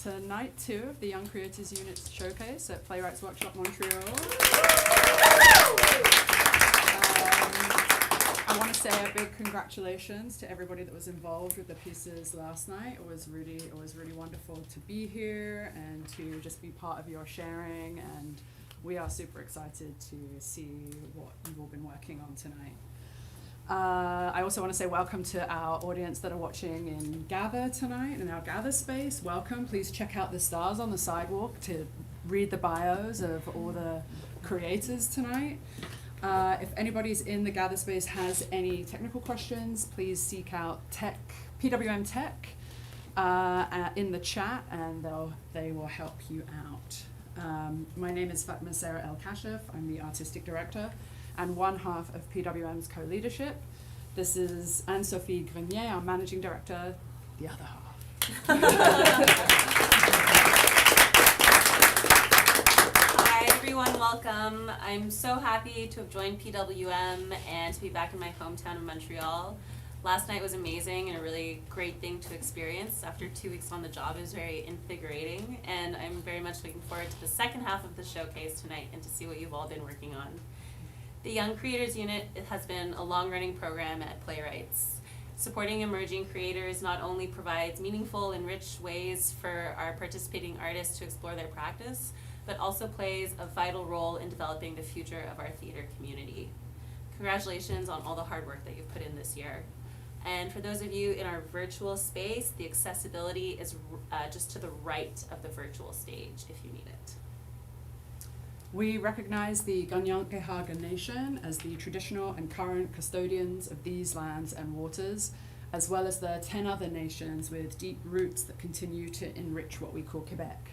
to night 2 of the Young Creators Unit Showcase at Playwrights Workshop Montreal. I want to say a big congratulations to everybody that was involved with the pieces last night. It was really wonderful to be here and to just be part of your sharing, and we are super excited to see what you've all been working on tonight. I also want to say welcome to our audience that are watching in Gather tonight, in our Gather space. Welcome. Please check out the stars on the sidewalk to read the bios of all the creators tonight. If anybody's in the Gather space has any technical questions, please seek out PWM Tech in the chat, and they will help you out. My name is Fatma Sarah El Kashif. I'm the artistic director and one half of PWM's co-leadership. This is Anne-Sophie Grenier, our managing director, the other half. Hi everyone, welcome. I'm so happy to have joined PWM and to be back in my hometown of Montreal. Last night was amazing and a really great thing to experience. After 2 weeks on the job, it was very invigorating, and I'm very much looking forward to the second half of the showcase tonight and to see what you've all been working on. The Young Creators Unit has been a long-running program at Playwrights. Supporting emerging creators not only provides meaningful and rich ways for our participating artists to explore their practice, but also plays a vital role in developing the future of our theater community. Congratulations on all the hard work that you've put in this year. And for those of you in our virtual space, the accessibility is just to the right of the virtual stage if you need it. We recognize the Ganyankehaga Nation as the traditional and current custodians of these lands and waters, as well as the 10 other nations with deep roots that continue to enrich what we call Quebec.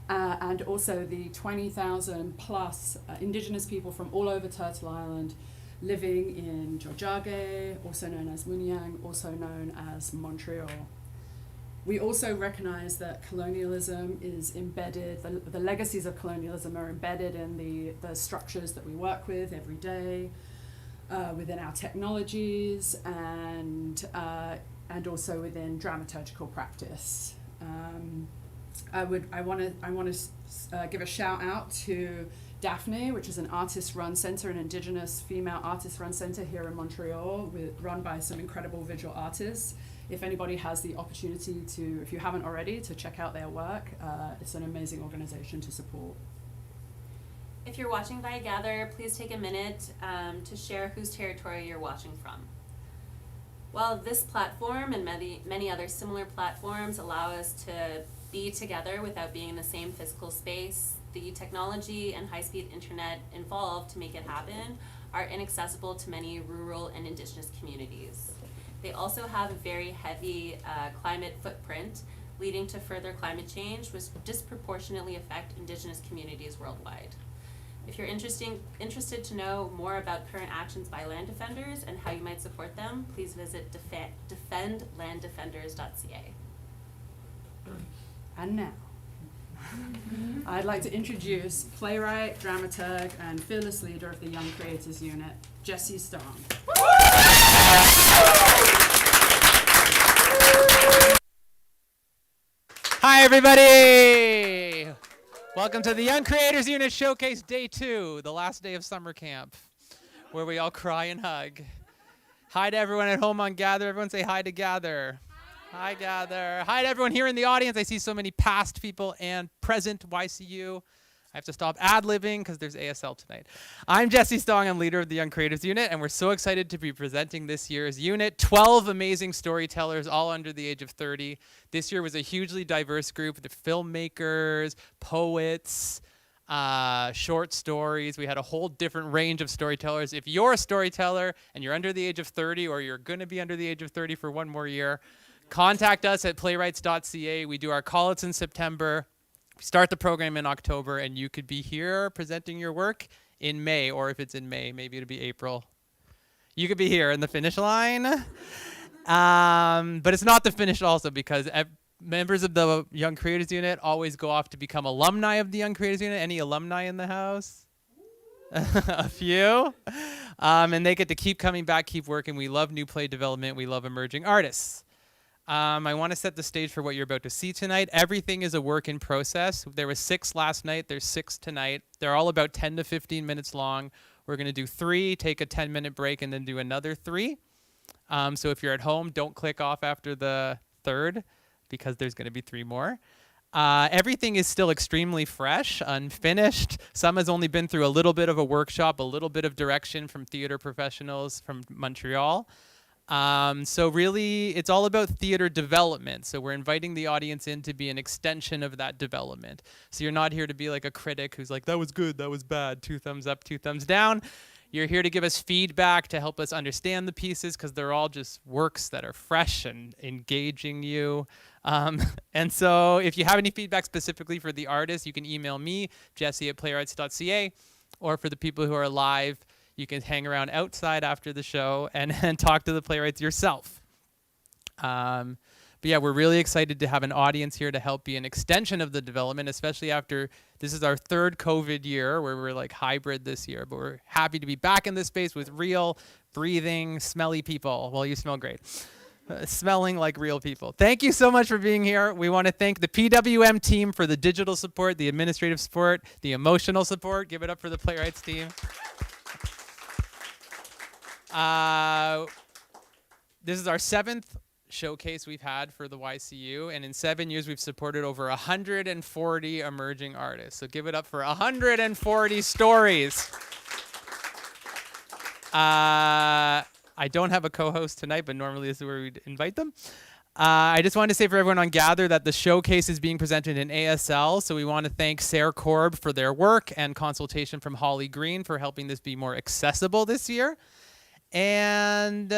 And also the 20,000 plus Indigenous people from all over Turtle Island living in Tiohtià:ke, also known as Muniang, also known as Montreal. We also recognize that colonialism is embedded, the legacies of colonialism are embedded in the structures that we work with every day, within our technologies, and also within dramaturgical practice. I want to give a shout out to Daphne, which is an artist-run center, an Indigenous female artist-run center here in Montreal, run by some incredible visual artists. If anybody has the opportunity to, if you haven't already, to check out their work, it's an amazing organization to support. If you're watching via Gather, please take a minute to share whose territory you're watching from. While this platform and many other similar platforms allow us to be together without being in the same physical space, the technology and high-speed internet involved to make it happen are inaccessible to many rural and Indigenous communities. They also have a very heavy climate footprint, leading to further climate change, which disproportionately affect Indigenous communities worldwide. If you're interested to know more about current actions by land defenders and how you might support them, please visit defendlanddefenders.ca. And now, I'd like to introduce playwright, dramaturg, and fearless leader of the Young Creators Unit, Jessie Stong. Hi, everybody! Welcome to the Young Creators Unit Showcase Day 2, the last day of summer camp, where we all cry and hug. Hi to everyone at home on Gather. Everyone say hi to Gather. Hi, Gather. Hi to everyone here in the audience. I see so many past people and present YCU. I have to stop ad-libbing because there's ASL tonight. I'm Jessie Stong. I'm leader of the Young Creatives Unit, and we're so excited to be presenting this year's unit. 12 amazing storytellers, all under the age of 30. This year was a hugely diverse group. The filmmakers, poets, short stories. We had a whole different range of storytellers. If you're a storyteller and you're under the age of 30, or you're going to be under the age of 30 for one more year, contact us at playwrights.ca. We do our call-outs in September. We start the program in October, and you could be here presenting your work in May, or if it's in May, maybe it'll be April. You could be here in the finish line. But it's not the finish also, because members of the Young Creators Unit always go off to become alumni of the Young Creators Unit. Any alumni in the house? A few. And they get to keep coming back, keep working. We love new play development. We love emerging artists. I want to set the stage for what you're about to see tonight. Everything is a work in process. There was 6 last night. There's 6 tonight. They're all about 10 to 15 minutes long. We're going to do 3, take a 10-minute break, and then do another 3. So if you're at home, don't click off after the 3rd because there's going to be 3 more. Everything is still extremely fresh, unfinished. Some has only been through a little bit of a workshop, a little bit of direction from theater professionals from Montreal. So really, it's all about theater development. So we're inviting the audience in to be an extension of that development. So you're not here to be like a critic who's like, that was good, that was bad, 2 thumbs up, 2 thumbs down. You're here to give us feedback to help us understand the pieces because they're all just works that are fresh and engaging you. And so if you have any feedback specifically for the artist, you can email me, jesse@playwrights.ca, or for the people who are live, you can hang around outside after the show and talk to the playwrights yourself. But yeah, we're really excited to have an audience here to help be an extension of the development, especially after this is our 3rd COVID year where we're like hybrid this year. But we're happy to be back in this space with real, breathing, smelly people. Well, you smell great. Smelling like real people. Thank you so much for being here. We want to thank the PWM team for the digital support, the administrative support, the emotional support. Give it up for the Playwrights team. This is our 7th showcase we've had for the YCU, and in 7 years we've supported over 140 emerging artists. So give it up for 140 stories. I don't have a co-host tonight, but normally this is where we'd invite them. I just wanted to say for everyone on Gather that the showcase is being presented in ASL, so we want to thank Sarah Korb for their work and consultation from Holly Green for helping this be more accessible this year. And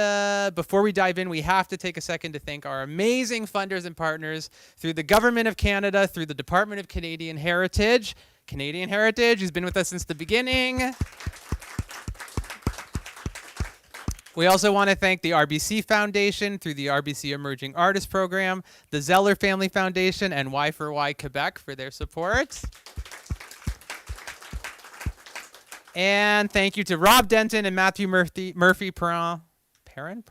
before we dive in, we have to take a second to thank our amazing funders and partners through the Government of Canada, through the Department of Canadian Heritage, who's been with us since the beginning. We also want to thank the RBC Foundation through the RBC Emerging Artist Program, the Zeller Family Foundation, and Y4Y Quebec for their support. And thank you to Rob Denton and Matthew Murphy-Perrin. Perrin?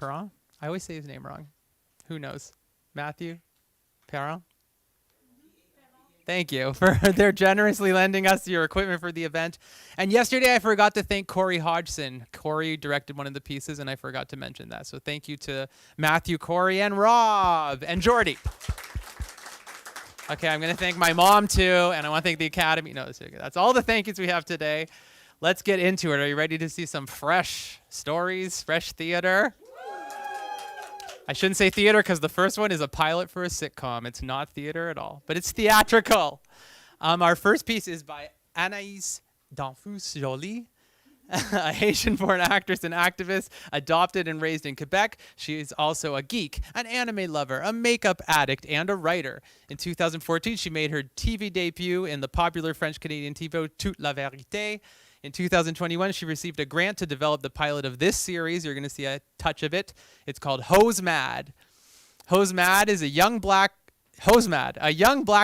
I always say his name wrong. Who knows? Matthew? Perrin? Thank you for their generously lending us your equipment for the event. And yesterday I forgot to thank Corey Hodgson. Corey directed one of the pieces and I forgot to mention that. So thank you to Matthew, Corey, and Rob, and Jordy. Okay, I'm going to thank my mom too, and I want to thank the Academy. No, that's all the thank yous we have today. Let's get into it. Are you ready to see some fresh stories, fresh theater? I shouldn't say theater because the first one is a pilot for a sitcom. It's not theater at all, but it's theatrical. Our first piece is by Anaïs Danfous-Joly, a Haitian-born actress and activist, adopted and raised in Quebec. She is also a geek, an anime lover, a makeup addict, and a writer. In 2014, she made her TV debut in the popular French-Canadian TV show Toute la Vérité. In 2021, she received a grant to develop the pilot of this series. You're going to see a touch of it. It's called Hose Mad. Hose Mad is a young black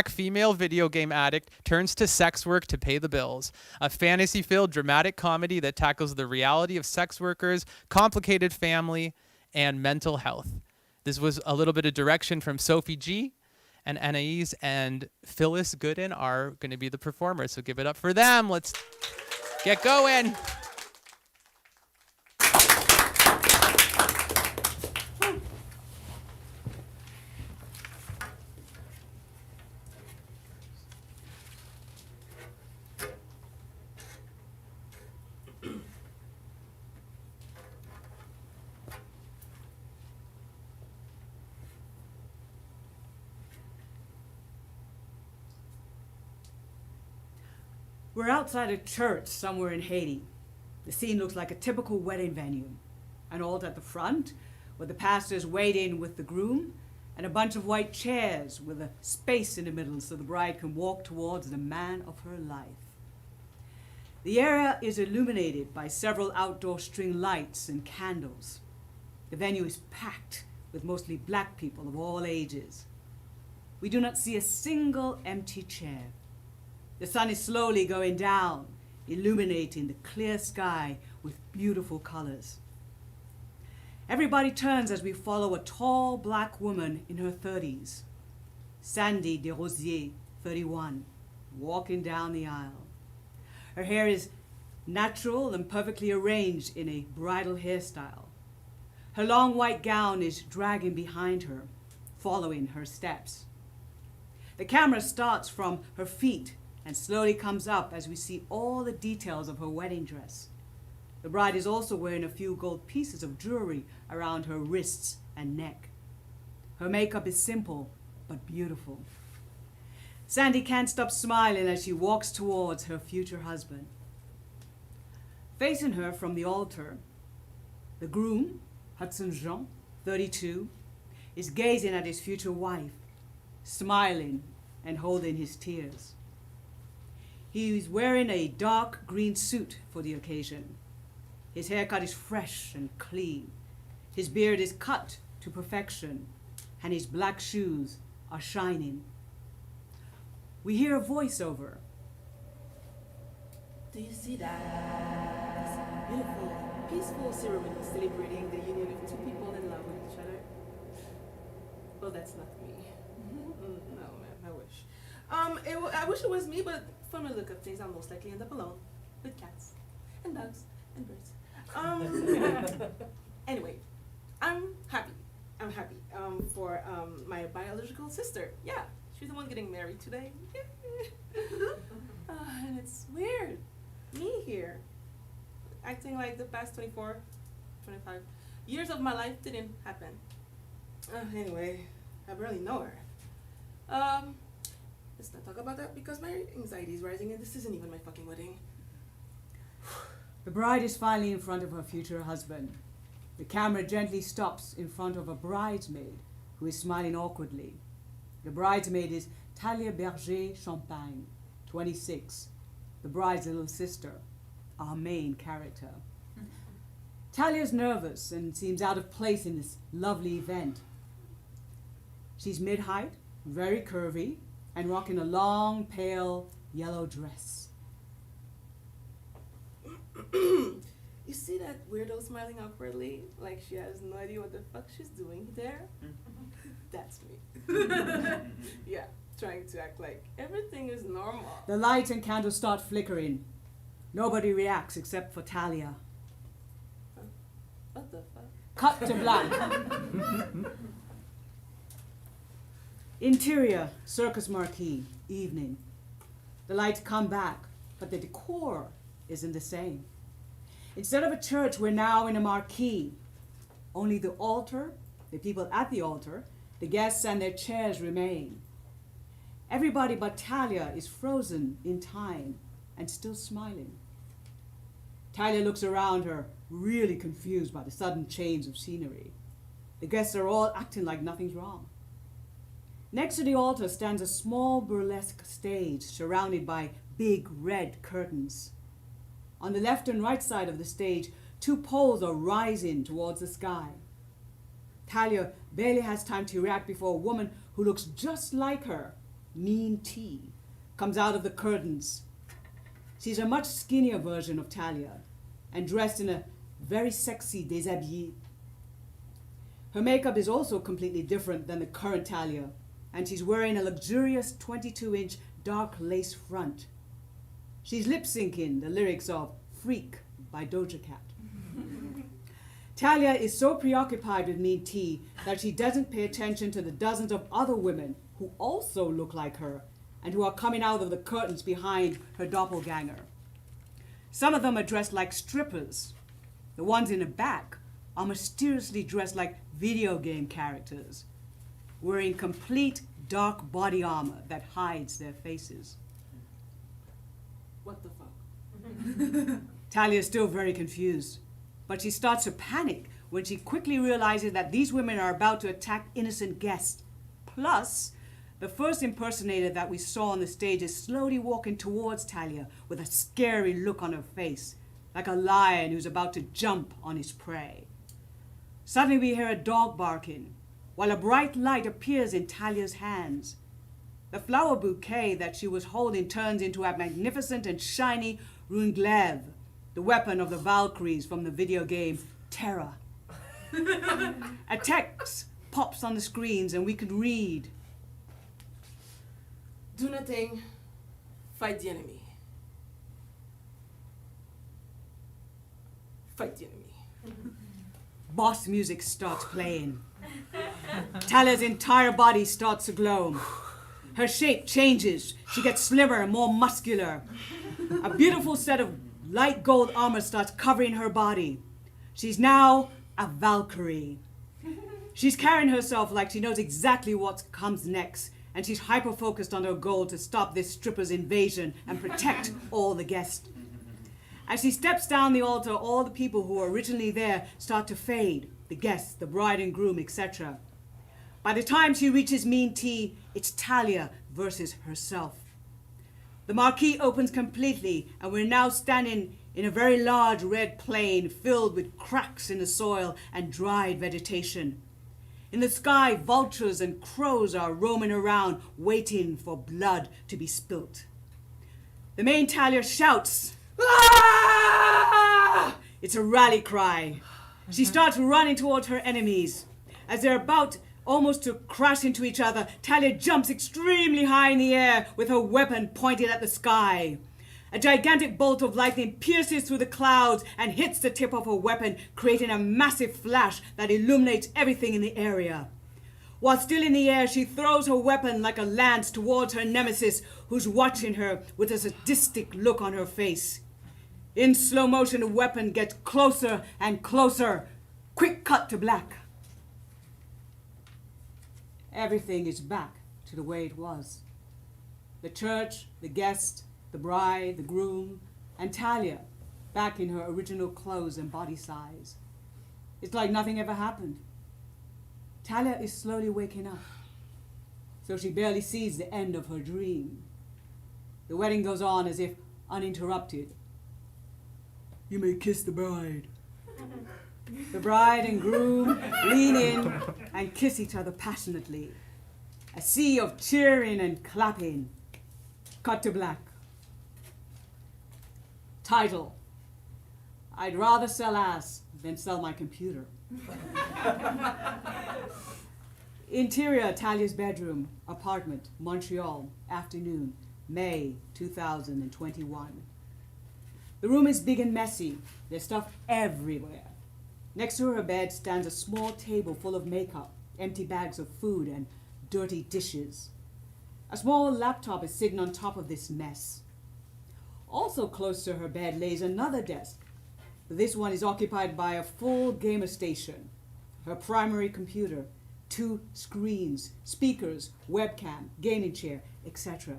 female video game addict turns to sex work to pay the bills. A fantasy-filled dramatic comedy that tackles the reality of sex workers, complicated family, and mental health. This was a little bit of direction from Sophie G. And Anaïs and Phyllis Gooden are going to be the performers. So give it up for them. Let's get going. We're outside a church somewhere in Haiti. The scene looks like a typical wedding venue. An altar at the front, where the pastor's waiting with the groom, and a bunch of white chairs with a space in the middle so the bride can walk towards the man of her life. The area is illuminated by several outdoor string lights and candles. The venue is packed with mostly black people of all ages. We do not see a single empty chair. The sun is slowly going down, illuminating the clear sky with beautiful colors. Everybody turns as we follow a tall black woman in her 30s, Sandy Desrosiers, 31, walking down the aisle. Her hair is natural and perfectly arranged in a bridal hairstyle. Her long white gown is dragging behind her, following her steps. The camera starts from her feet and slowly comes up as we see all the details of her wedding dress. The bride is also wearing a few gold pieces of jewelry around her wrists and neck. Her makeup is simple but beautiful. Sandy can't stop smiling as she walks towards her future husband. Facing her from the altar, the groom, Hudson Jean, 32, is gazing at his future wife, smiling and holding his tears. He is wearing a dark green suit for the occasion. His haircut is fresh and clean. His beard is cut to perfection, and his black shoes are shining. We hear a voiceover. Do you see that? This beautiful, peaceful ceremony celebrating the union of two people in love with each other. Well, that's not me. No, man, I wish. I wish it was me, but from the look of things, I'll most likely end up alone with cats and dogs and birds. Anyway, I'm happy. I'm happy for my biological sister. Yeah, she's the one getting married today. And it's weird. Me here, acting like the past 24, 25 years of my life didn't happen. Anyway, I barely know her. Let's not talk about that because my anxiety is rising and this isn't even my fucking wedding. The bride is finally in front of her future husband. The camera gently stops in front of a bridesmaid who is smiling awkwardly. The bridesmaid is Talia Berger Champagne, 26, the bride's little sister, our main character. Talia's nervous and seems out of place in this lovely event. She's mid-height, very curvy, and rocking a long, pale yellow dress. You see that weirdo smiling awkwardly? Like she has no idea what the fuck she's doing there? That's me. Yeah, trying to act like everything is normal. The lights and candles start flickering. Nobody reacts except for Talia. What the fuck? Cut to black. Interior, circus marquee, evening. The lights come back, but the decor isn't the same. Instead of a church, we're now in a marquee. Only the altar, the people at the altar, the guests and their chairs remain. Everybody but Talia is frozen in time and still smiling. Talia looks around her, really confused by the sudden change of scenery. The guests are all acting like nothing's wrong. Next to the altar stands a small burlesque stage surrounded by big red curtains. On the left and right side of the stage, two poles are rising towards the sky. Talia barely has time to react before a woman who looks just like her, Mean T, comes out of the curtains. She's a much skinnier version of Talia and dressed in a very sexy déshabillé. Her makeup is also completely different than the current Talia, and she's wearing a luxurious 22-inch dark lace front. She's lip-syncing the lyrics of Freak by Doja Cat. Talia is so preoccupied with Mean T that she doesn't pay attention to the dozens of other women who also look like her and who are coming out of the curtains behind her doppelganger. Some of them are dressed like strippers. The ones in the back are mysteriously dressed like video game characters, wearing complete dark body armor that hides their faces. What the fuck? Talia is still very confused, but she starts to panic when she quickly realizes that these women are about to attack innocent guests. Plus, the first impersonator that we saw on the stage is slowly walking towards Talia with a scary look on her face, like a lion who's about to jump on his prey. Suddenly we hear a dog barking, while a bright light appears in Talia's hands. The flower bouquet that she was holding turns into a magnificent and shiny runglaive, the weapon of the Valkyries from the video game Terra. A text pops on the screens and we could read. Do nothing, fight the enemy. Fight the enemy. Boss music starts playing. Talia's entire body starts to glow. Her shape changes. She gets slimmer and more muscular. A beautiful set of light gold armor starts covering her body. She's now a Valkyrie. She's carrying herself like she knows exactly what comes next, and she's hyper-focused on her goal to stop this stripper's invasion and protect all the guests. As she steps down the altar, all the people who were originally there start to fade. The guests, the bride and groom, etc. By the time she reaches Mean T, it's Talia versus herself. The marquee opens completely, and we're now standing in a very large red plain filled with cracks in the soil and dried vegetation. In the sky, vultures and crows are roaming around, waiting for blood to be spilt. The main Talia shouts, "Ah!" It's a rally cry. She starts running towards her enemies. As they're about almost to crash into each other, Talia jumps extremely high in the air with her weapon pointed at the sky. A gigantic bolt of lightning pierces through the clouds and hits the tip of her weapon, creating a massive flash that illuminates everything in the area. While still in the air, she throws her weapon like a lance towards her nemesis, who's watching her with a sadistic look on her face. In slow motion, the weapon gets closer and closer. Quick cut to black. Everything is back to the way it was. The church, the guest, the bride, the groom, and Talia back in her original clothes and body size. It's like nothing ever happened. Talia is slowly waking up, so she barely sees the end of her dream. The wedding goes on as if uninterrupted. You may kiss the bride. The bride and groom lean in and kiss each other passionately. A sea of cheering and clapping. Cut to black. Title: I'd rather sell ass than sell my computer. Interior: Talia's bedroom, apartment, Montreal, afternoon, May 2021. The room is big and messy. There's stuff everywhere. Next to her bed stands a small table full of makeup, empty bags of food, and dirty dishes. A small laptop is sitting on top of this mess. Also close to her bed lays another desk. This one is occupied by a full gamer station, her primary computer, 2 screens, speakers, webcam, gaming chair, etc.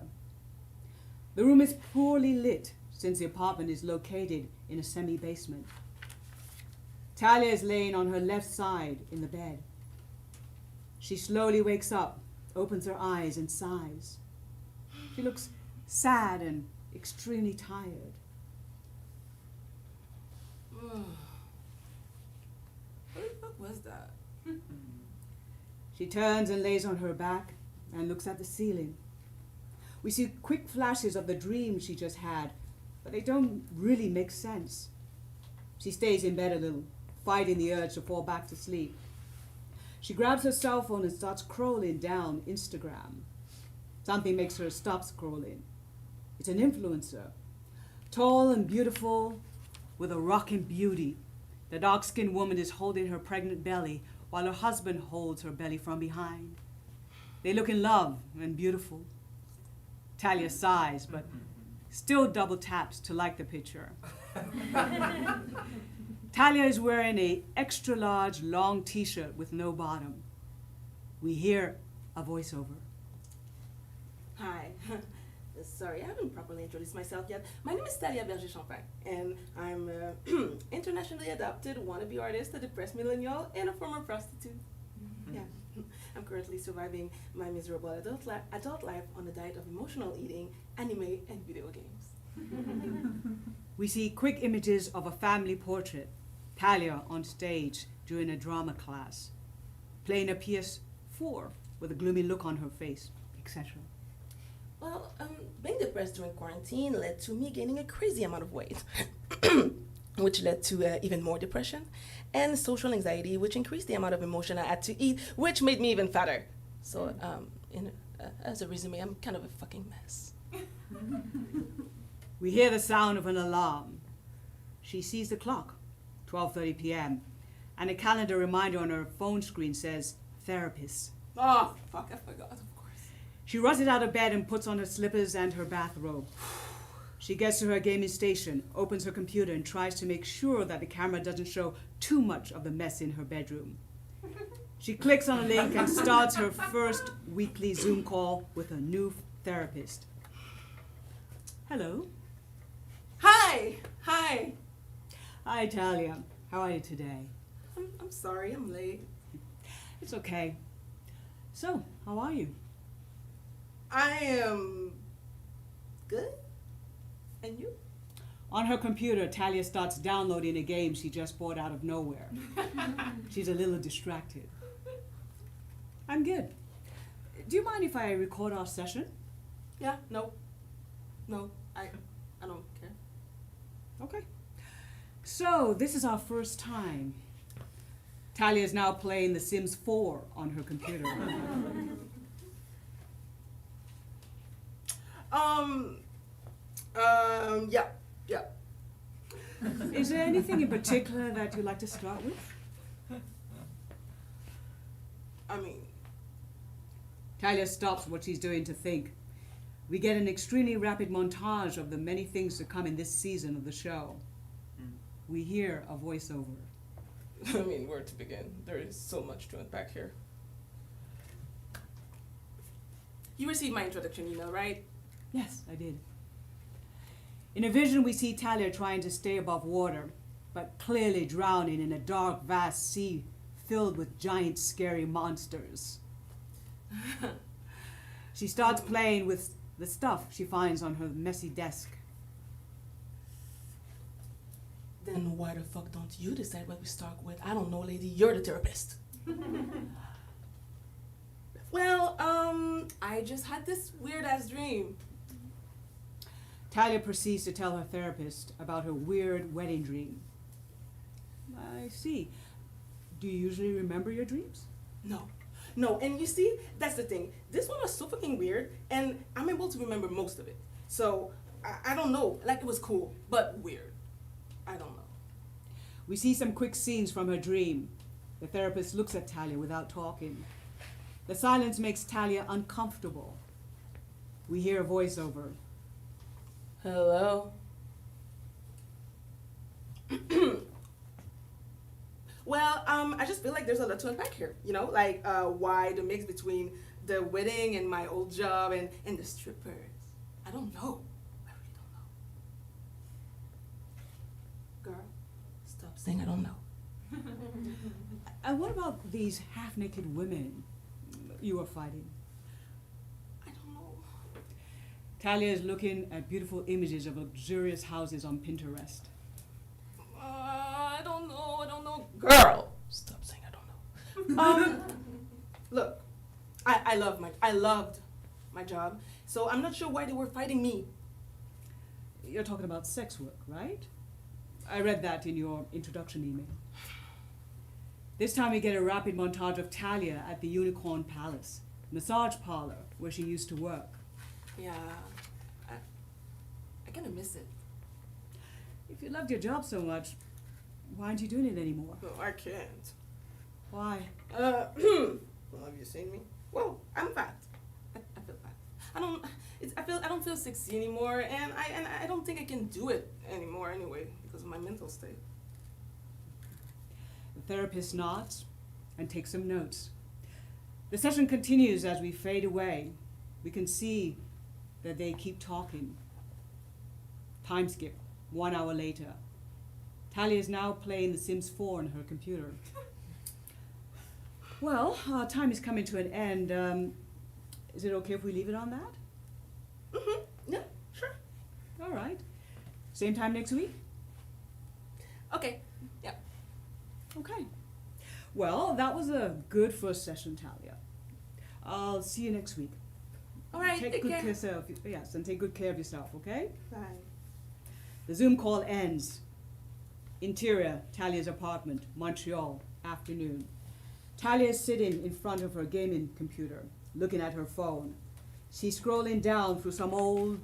The room is poorly lit since the apartment is located in a semi-basement. Talia is laying on her left side in the bed. She slowly wakes up, opens her eyes, and sighs. She looks sad and extremely tired. What the fuck was that? She turns and lays on her back and looks at the ceiling. We see quick flashes of the dream she just had, but they don't really make sense. She stays in bed a little, fighting the urge to fall back to sleep. She grabs her cell phone and starts scrolling down Instagram. Something makes her stop scrolling. It's an influencer, tall and beautiful, with a rocking beauty. The dark-skinned woman is holding her pregnant belly while her husband holds her belly from behind. They look in love and beautiful. Talia sighs, but still double taps to like the picture. Talia is wearing an extra large long t-shirt with no bottom. We hear a voiceover. Hi. Sorry, I haven't properly introduced myself yet. My name is Talia Berger-Champagne, and I'm an internationally adopted wannabe artist, a depressed millennial, and a former prostitute. Yeah. I'm currently surviving my miserable adult life on a diet of emotional eating, anime, and video games. We see quick images of a family portrait. Talia on stage during a drama class, playing a PS4 with a gloomy look on her face, etc. Well, being depressed during quarantine led to me gaining a crazy amount of weight. which led to even more depression, and social anxiety, which increased the amount of emotion I had to eat, which made me even fatter. So, as a resume, I'm kind of a fucking mess. We hear the sound of an alarm. She sees the clock, 12:30 p.m., and a calendar reminder on her phone screen says, therapist. Oh, fuck, I forgot, of course. She rushes out of bed and puts on her slippers and her bathrobe. She gets to her gaming station, opens her computer, and tries to make sure that the camera doesn't show too much of the mess in her bedroom. She clicks on a link and starts her first weekly Zoom call with a new therapist. Hello. Hi! Hi! Hi, Talia. How are you today? I'm sorry, I'm late. It's okay. So, how are you? I am good. And you? On her computer, Talia starts downloading a game she just bought out of nowhere. She's a little distracted. I'm good. Do you mind if I record our session? Yeah, no. No, I don't care. Okay. So, this is our first time. Talia is now playing The Sims 4 on her computer. Yeah. Is there anything in particular that you'd like to start with? I mean, Talia stops what she's doing to think. We get an extremely rapid montage of the many things to come in this season of the show. We hear a voiceover. I mean, where to begin? There is so much to unpack here. You received my introduction email, right? Yes, I did. In a vision, we see Talia trying to stay above water, but clearly drowning in a dark, vast sea filled with giant, scary monsters. She starts playing with the stuff she finds on her messy desk. Then why the fuck don't you decide what we start with? I don't know, lady. You're the therapist. Well, I just had this weird-ass dream. Talia proceeds to tell her therapist about her weird wedding dream. I see. Do you usually remember your dreams? No, and you see, that's the thing. This one was so fucking weird, and I'm able to remember most of it. So, I don't know. Like, it was cool, but weird. I don't know. We see some quick scenes from her dream. The therapist looks at Talia without talking. The silence makes Talia uncomfortable. We hear a voiceover. Hello? Well, I just feel like there's a lot to unpack here, you know? Like, why the mix between the wedding and my old job and the strippers. I don't know. I really don't know. Girl, stop saying I don't know. And what about these half-naked women you were fighting? I don't know. Talia is looking at beautiful images of luxurious houses on Pinterest. I don't know. Girl, stop saying I don't know. Look, I loved my job, so I'm not sure why they were fighting me. You're talking about sex work, right? I read that in your introduction email. This time we get a rapid montage of Talia at the Unicorn Palace, massage parlor where she used to work. Yeah, I kind of miss it. If you loved your job so much, why aren't you doing it anymore? No, I can't. Why? Well, have you seen me? Well, I'm fat. I feel fat. I don't feel sexy anymore, and I don't think I can do it anymore anyway because of my mental state. The therapist nods and takes some notes. The session continues as we fade away. We can see that they keep talking. Time skip, 1 hour later. Talia is now playing The Sims 4 on her computer. Well, our time is coming to an end. Is it okay if we leave it on that? Mm-hmm. Yeah, sure. All right. Same time next week? Okay. Yeah. Okay. Well, that was a good first session, Talia. I'll see you next week. All right. Take Take good care. care of yes, and take good care of yourself, okay? Bye. The Zoom call ends. Interior, Talia's apartment, Montreal, afternoon. Talia is sitting in front of her gaming computer, looking at her phone. She's scrolling down through some old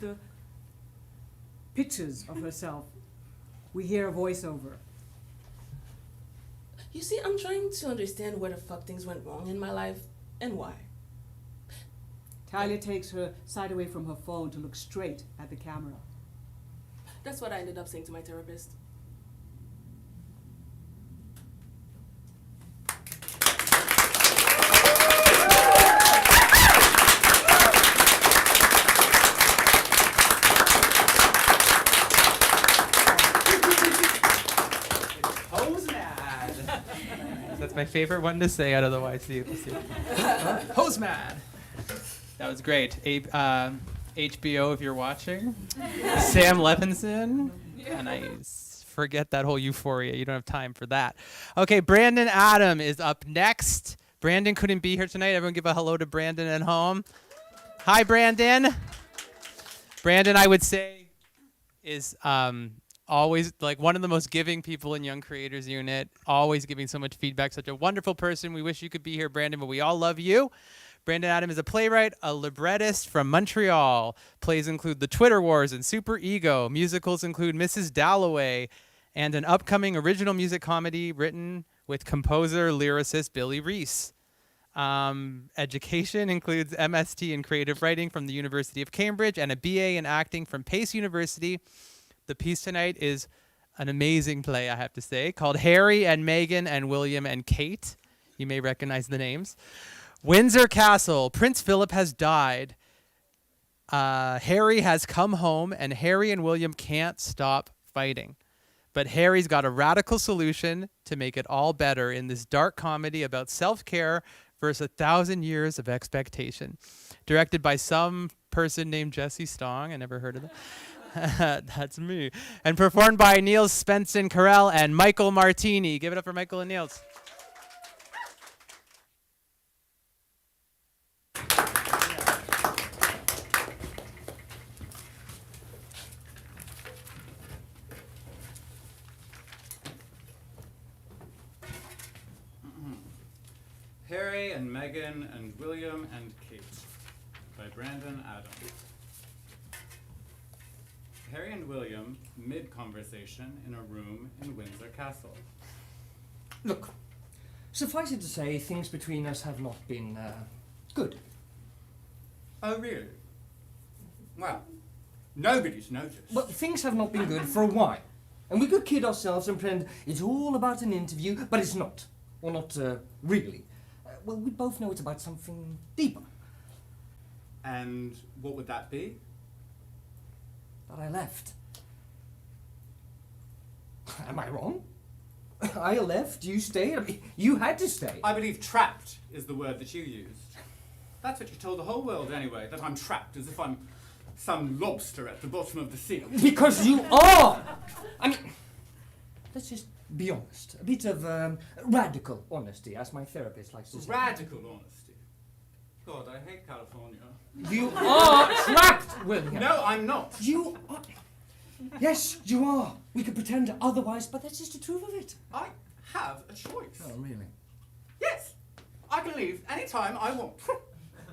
pictures of herself. We hear a voiceover. You see, I'm trying to understand where the fuck things went wrong in my life and why. Talia takes her side away from her phone to look straight at the camera. That's what I ended up saying to my therapist. That's my favorite one to say out of the YC. Hose mad. That was great. HBO, if you're watching. Sam Levinson. And I forget that whole euphoria. You don't have time for that. Okay, Brandon Adam is up next. Brandon couldn't be here tonight. Everyone give a hello to Brandon at home. Hi, Brandon. Brandon, I would say, is always like one of the most giving people in Young Creators Unit, always giving so much feedback, such a wonderful person. We wish you could be here, Brandon, but we all love you. Brandon Adam is a playwright, a librettist from Montreal. Plays include The Twitter Wars and Super Ego. Musicals include Mrs. Dalloway and an upcoming original music comedy written with composer, lyricist Billy Reese. Education includes MST in creative writing from the University of Cambridge and a BA in acting from Pace University. The piece tonight is an amazing play, I have to say, called Harry and Meghan and William and Kate. You may recognize the names. Windsor Castle. Prince Philip has died. Harry has come home, and Harry and William can't stop fighting. But Harry's got a radical solution to make it all better in this dark comedy about self-care versus 1,000 years of expectation. Directed by some person named Jesse Stong. I never heard of that. That's me. And performed by Niels Svensson Carell and Michael Martini. Give it up for Michael and Niels. Harry and Meghan and William and Kate by Brandon Adam. Harry and William, mid-conversation in a room in Windsor Castle. Look, suffice it to say, things between us have not been, good. Oh, really? Well, nobody's noticed. Well, things have not been good for a while. And we could kid ourselves and pretend it's all about an interview, but it's not. Or not, really. Well, we both know it's about something deeper. And what would that be? That I left. Am I wrong? I left, you stayed. I mean, you had to stay. I believe trapped is the word that you used. That's what you told the whole world anyway, that I'm trapped, as if I'm some lobster at the bottom of the sea. Because you are! I mean, let's just be honest. A bit of radical honesty, as my therapist likes to say. Radical honesty. God, I hate California. You are trapped, William. No, I'm not. You are. Yes, you are. We could pretend otherwise, but that's just the truth of it. I have a choice. Oh, really? Yes, I can leave any time I want.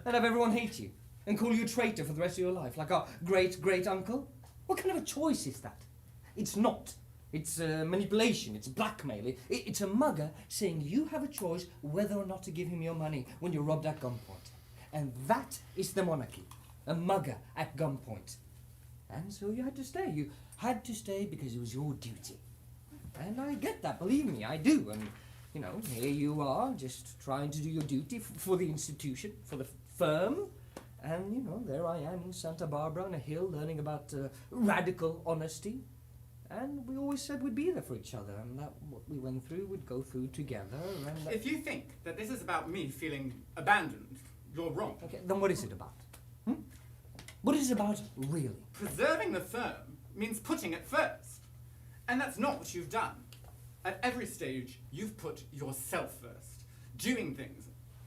And have everyone hate you and call you a traitor for the rest of your life, like our great-great-uncle? What kind of a choice is that? It's not. It's manipulation, it's blackmail, it's a mugger saying you have a choice whether or not to give him your money when you're robbed at gunpoint. And that is the monarchy, a mugger at gunpoint. And so you had to stay. You had to stay because it was your duty. And I get that, believe me, I do. And, you know, here you are, just trying to do your duty for the institution, for the firm. And, you know, there I am in Santa Barbara on a hill learning about radical honesty. And we always said we'd be there for each other, and that what we went through, we'd go through together, and... If you think that this is about me feeling abandoned, you're wrong. Okay, then what is it about? What is it about, really? Preserving the firm means putting it first. And that's not what you've done. At every stage, you've put yourself first. Doing things,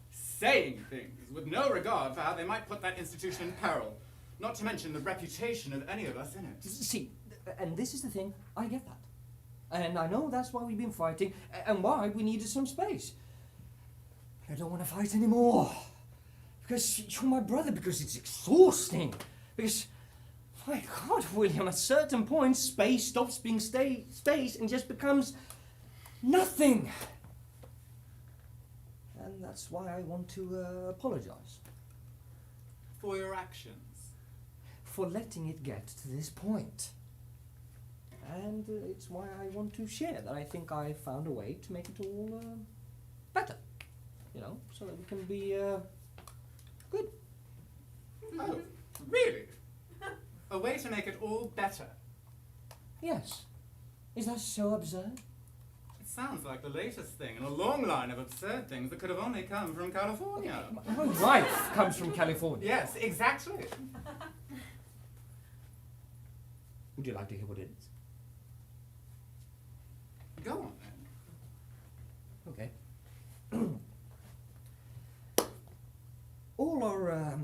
saying things, with no regard for how they might put that institution in peril. Not to mention the reputation of any of us in it. See, and this is the thing, I get that. And I know that's why we've been fighting, and why we needed some space. But I don't want to fight anymore. Because you're my brother, because it's exhausting. Because, my God, William, at a certain point, space stops being space and just becomes nothing. And that's why I want to apologize. For your actions. For letting it get to this point. And it's why I want to share that I think I found a way to make it all better. You know, so that we can be good. Oh, really? A way to make it all better? Yes. Is that so absurd? It sounds like the latest thing in a long line of absurd things that could have only come from California. My wife comes from California. Yes, exactly. Would you like to hear what it is? Go on then. Okay. All our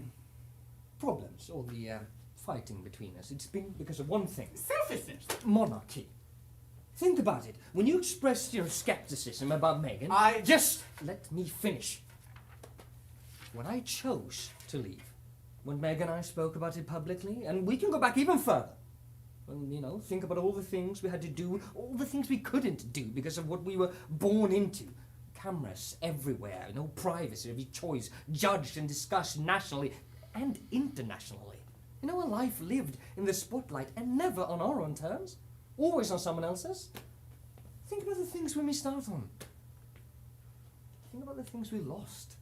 problems, all the fighting between us, it's been because of one thing. Selfishness. Monarchy. Think about it. When you expressed your skepticism about Meghan, just let me finish. When I chose to leave, when Meg and I spoke about it publicly, and we can go back even further. And, you know, think about all the things we had to do, all the things we couldn't do because of what we were born into. Cameras everywhere, no privacy of your choice, judged and discussed nationally and internationally. You know, a life lived in the spotlight and never on our own terms, always on someone else's. Think about the things we missed out on. Think about the things we lost.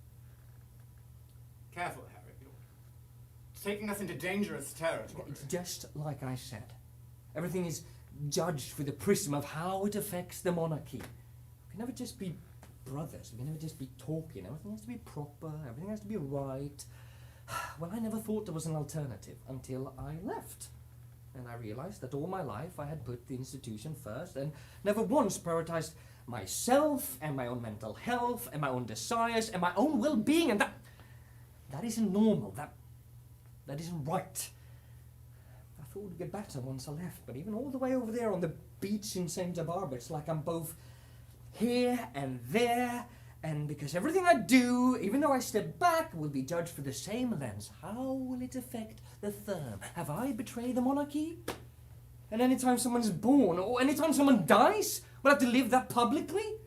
Careful, Harry. You're taking us into dangerous territory. It's just like I said. Everything is judged through the prism of how it affects the monarchy. We can never just be brothers. We can never just be talking. Everything has to be proper. Everything has to be right. Well, I never thought there was an alternative until I left. And I realized that all my life I had put the institution first and never once prioritized myself and my own mental health and my own desires and my own well-being, and that isn't normal. That isn't right. I thought it would get better once I left, but even all the way over there on the beach in Santa Barbara, it's like I'm both here and there, and because everything I do, even though I step back, will be judged through the same lens. How will it affect the firm? Have I betrayed the monarchy? And anytime someone's born, or anytime someone dies, we'll have to live that publicly?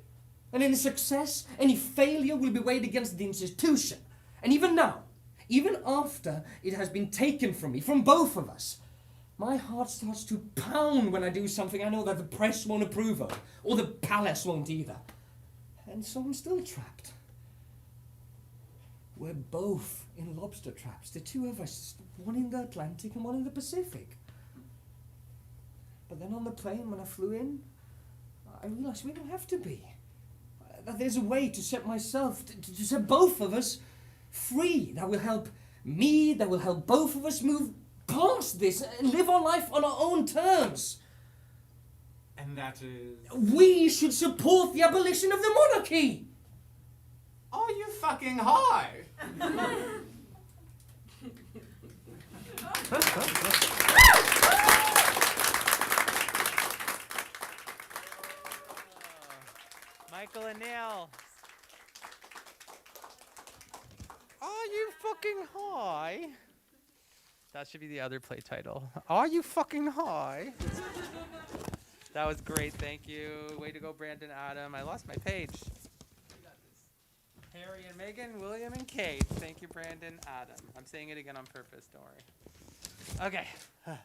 And any success, any failure will be weighed against the institution. And even now, even after it has been taken from me, from both of us, my heart starts to pound when I do something I know that the press won't approve of, or the palace won't either. And so I'm still trapped. We're both in lobster traps, the two of us, one in the Atlantic and one in the Pacific. But then on the plane, when I flew in, I realized we don't have to be. That there's a way to set myself, to set both of us free. That will help me, that will help both of us move past this and live our life on our own terms. And that is... We should support the abolition of the monarchy! Are you fucking high? Michael and Neil. Are you fucking high? That should be the other play title. Are you fucking high? That was great, thank you. Way to go, Brandon, Adam. I lost my page. Harry and Megan, William and Kate. Thank you, Brandon, Adam. I'm saying it again on purpose, don't worry. Okay.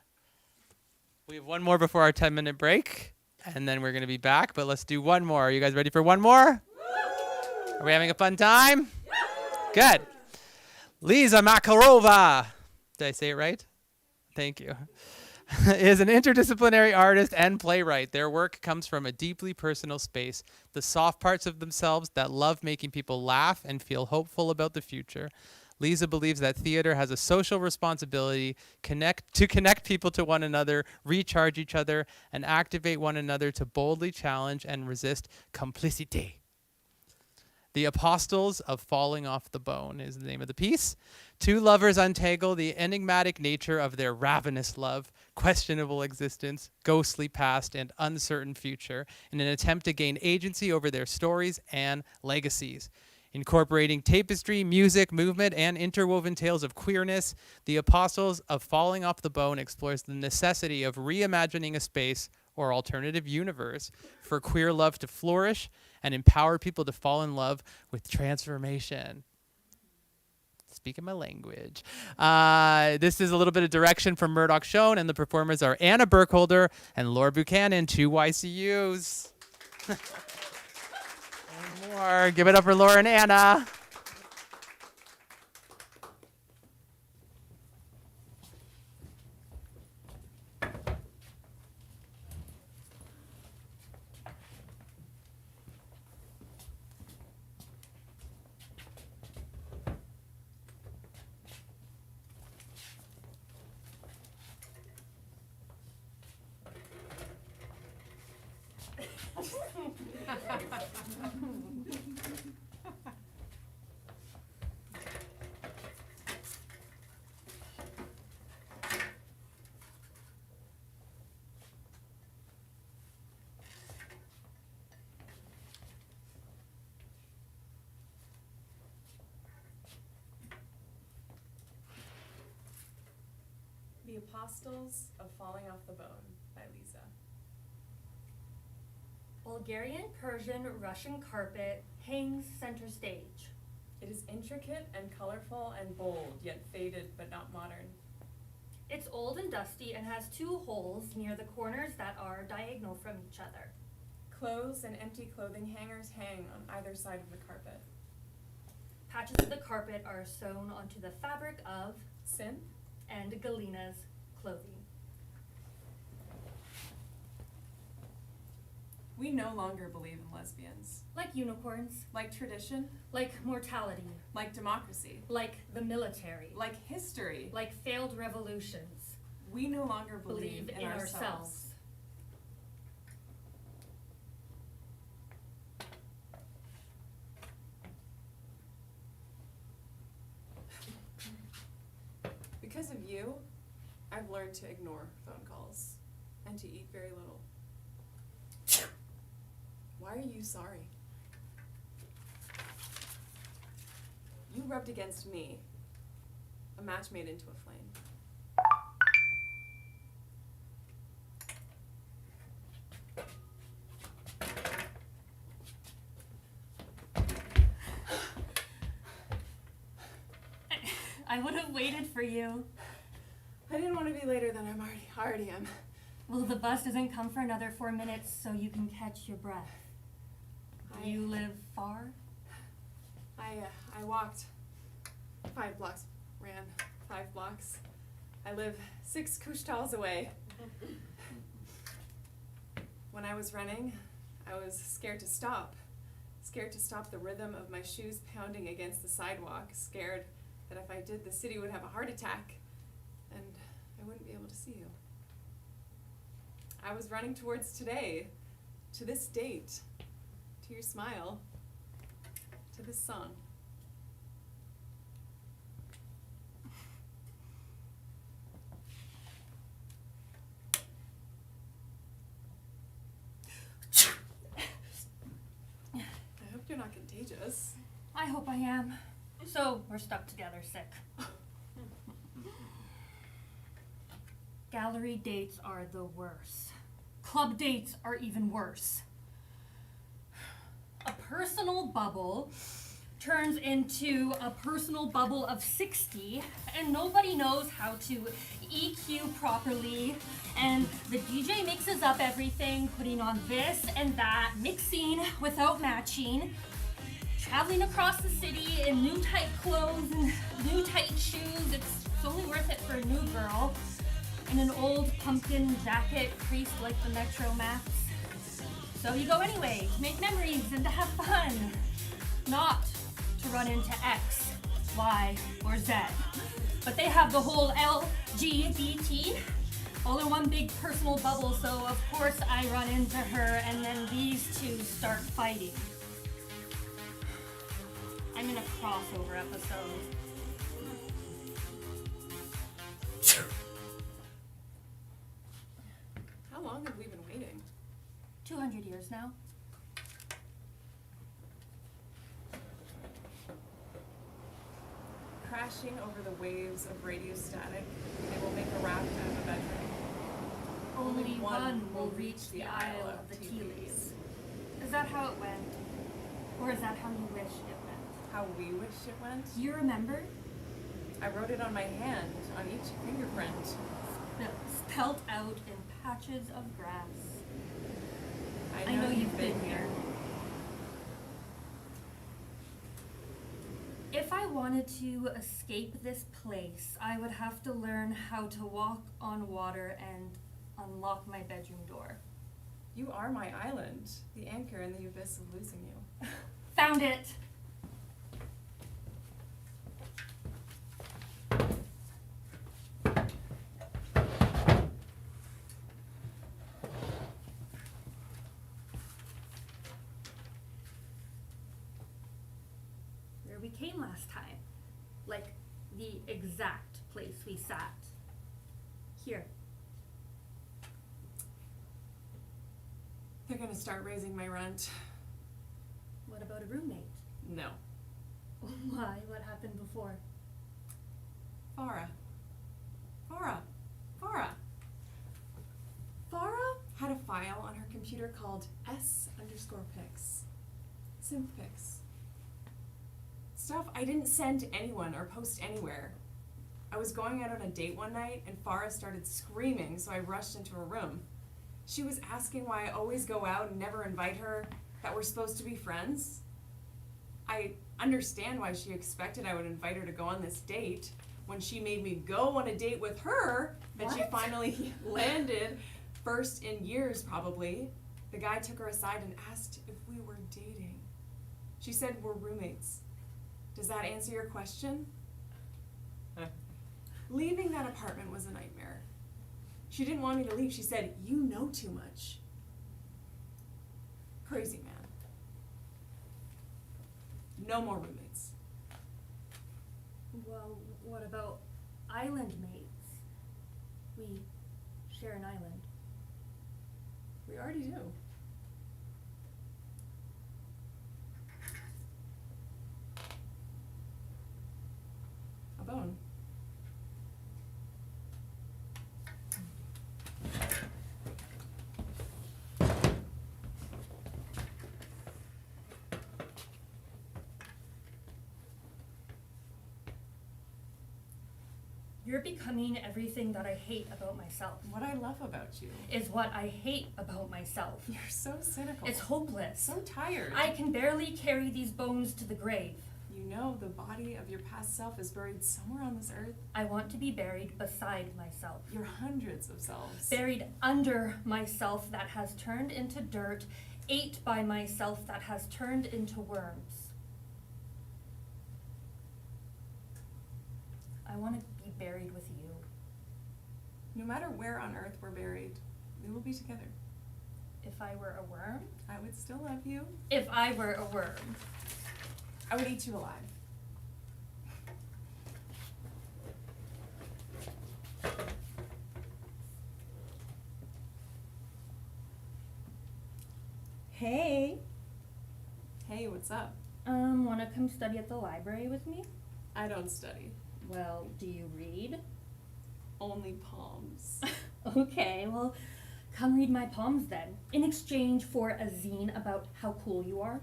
We have one more before our 10-minute break, and then we're going to be back, but let's do one more. Are you guys ready for one more? Are we having a fun time? Good. Liza Makarova. Did I say it right? Thank you. Is an interdisciplinary artist and playwright. Their work comes from a deeply personal space, the soft parts of themselves that love making people laugh and feel hopeful about the future. Liza believes that theater has a social responsibility to connect people to one another, recharge each other, and activate one another to boldly challenge and resist complicity. The Apostles of Falling Off the Bone is the name of the piece. Two lovers untangle the enigmatic nature of their ravenous love, questionable existence, ghostly past, and uncertain future in an attempt to gain agency over their stories and legacies. Incorporating tapestry, music, movement, and interwoven tales of queerness, The Apostles of Falling Off the Bone explores the necessity of reimagining a space or alternative universe for queer love to flourish and empower people to fall in love with transformation. Speaking my language. This is a little bit of direction from Murdoch Schoen, and the performers are Anna Burkholder and Laura Buchanan, two YCUs. And more. Give it up for Laura and Anna. The Apostles of Falling Off the Bone by Lisa. Bulgarian, Persian, Russian carpet hangs center stage. It is intricate and colorful and bold, yet faded but not modern. It's old and dusty and has two holes near the corners that are diagonal from each other. Clothes and empty clothing hangers hang on either side of the carpet. Patches of the carpet are sewn onto the fabric of Synth? and Galina's clothing. We no longer believe in lesbians. Like unicorns, Like tradition, like mortality, like democracy, like the military, like history. like failed revolutions. We no longer Believe in ourselves. Because of you, I've learned to ignore phone calls and to eat very little. Why are you sorry? You rubbed against me, a match made into a flame. I would have waited for you. I didn't want to be later than I already am. Well, the bus doesn't come for another 4 minutes, so you can catch your breath. You live far? I walked 5 blocks, ran 5 blocks. I live 6 kushtals away. When I was running, I was scared to stop the rhythm of my shoes pounding against the sidewalk, scared that if I did, the city would have a heart attack and I wouldn't be able to see you. I was running towards today, to this date, to your smile, to this song. I hope you're not contagious. I hope I am. So, we're stuck together, sick. Gallery dates are the worst. Club dates are even worse. A personal bubble turns into a personal bubble of 60, and nobody knows how to EQ properly, and the DJ mixes up everything, putting on this and that, mixing without matching, traveling across the city in new tight clothes and new tight shoes. It's only worth it for a new girl in an old pumpkin jacket creased like the Metro Maps. So you go anyway, to make memories and to have fun, not to run into X, Y, or Z. But they have the whole LGBT all in one big personal bubble, so of course I run into her and then these two start fighting. I'm in a crossover episode. How long have we been waiting? 200 years now. Crashing over the waves of radio static, they will make a raft out of a bedroom. Only one will reach the Isle of the Tea Leaves. Is that how it went? Or is that how you wish it went? How we wished it went? Do you remember? I wrote it on my hand, on each fingerprint. Spelt out in patches of grass. I know you've been here. If I wanted to escape this place, I would have to learn how to walk on water and unlock my bedroom door. You are my island, the anchor in the abyss of losing you. Found it! Where we came last time. Like the exact place we sat. Here. They're gonna start raising my rent. What about a roommate? No. Why? What happened before? Farah had a file on her computer called S_pics. Synth pics. Stuff I didn't send to anyone or post anywhere. I was going out on a date one night and Farah started screaming, so I rushed into her room. She was asking why I always go out and never invite her, that we're supposed to be friends. I understand why she expected I would invite her to go on this date when she made me go on a date with her that she What? finally landed, first in years probably. The guy took her aside and asked if we were dating. She said we're roommates. Does that answer your question? Leaving that apartment was a nightmare. She didn't want me to leave. She said, "You know too much." Crazy man. No more roommates. Well, what about island mates? We share an island. We already do. A bone. You're becoming everything that I hate about myself. What I love about you. Is what I hate about myself. You're so cynical. It's hopeless. So tired. I can barely carry these bones to the grave. You know the body of your past self is buried somewhere on this earth. I want to be buried beside myself. You're hundreds of selves. Buried under myself that has turned into dirt, ate by myself that has turned into worms. I want to be buried with you. No matter where on earth we're buried, we will be together. If I were a worm? I would still love you. If I were a worm. I would eat you alive. Hey. Hey, what's up? Wanna come study at the library with me? I don't study. Well, do you read? Only palms. Okay, well, come read my poems then, in exchange for a zine about how cool you are.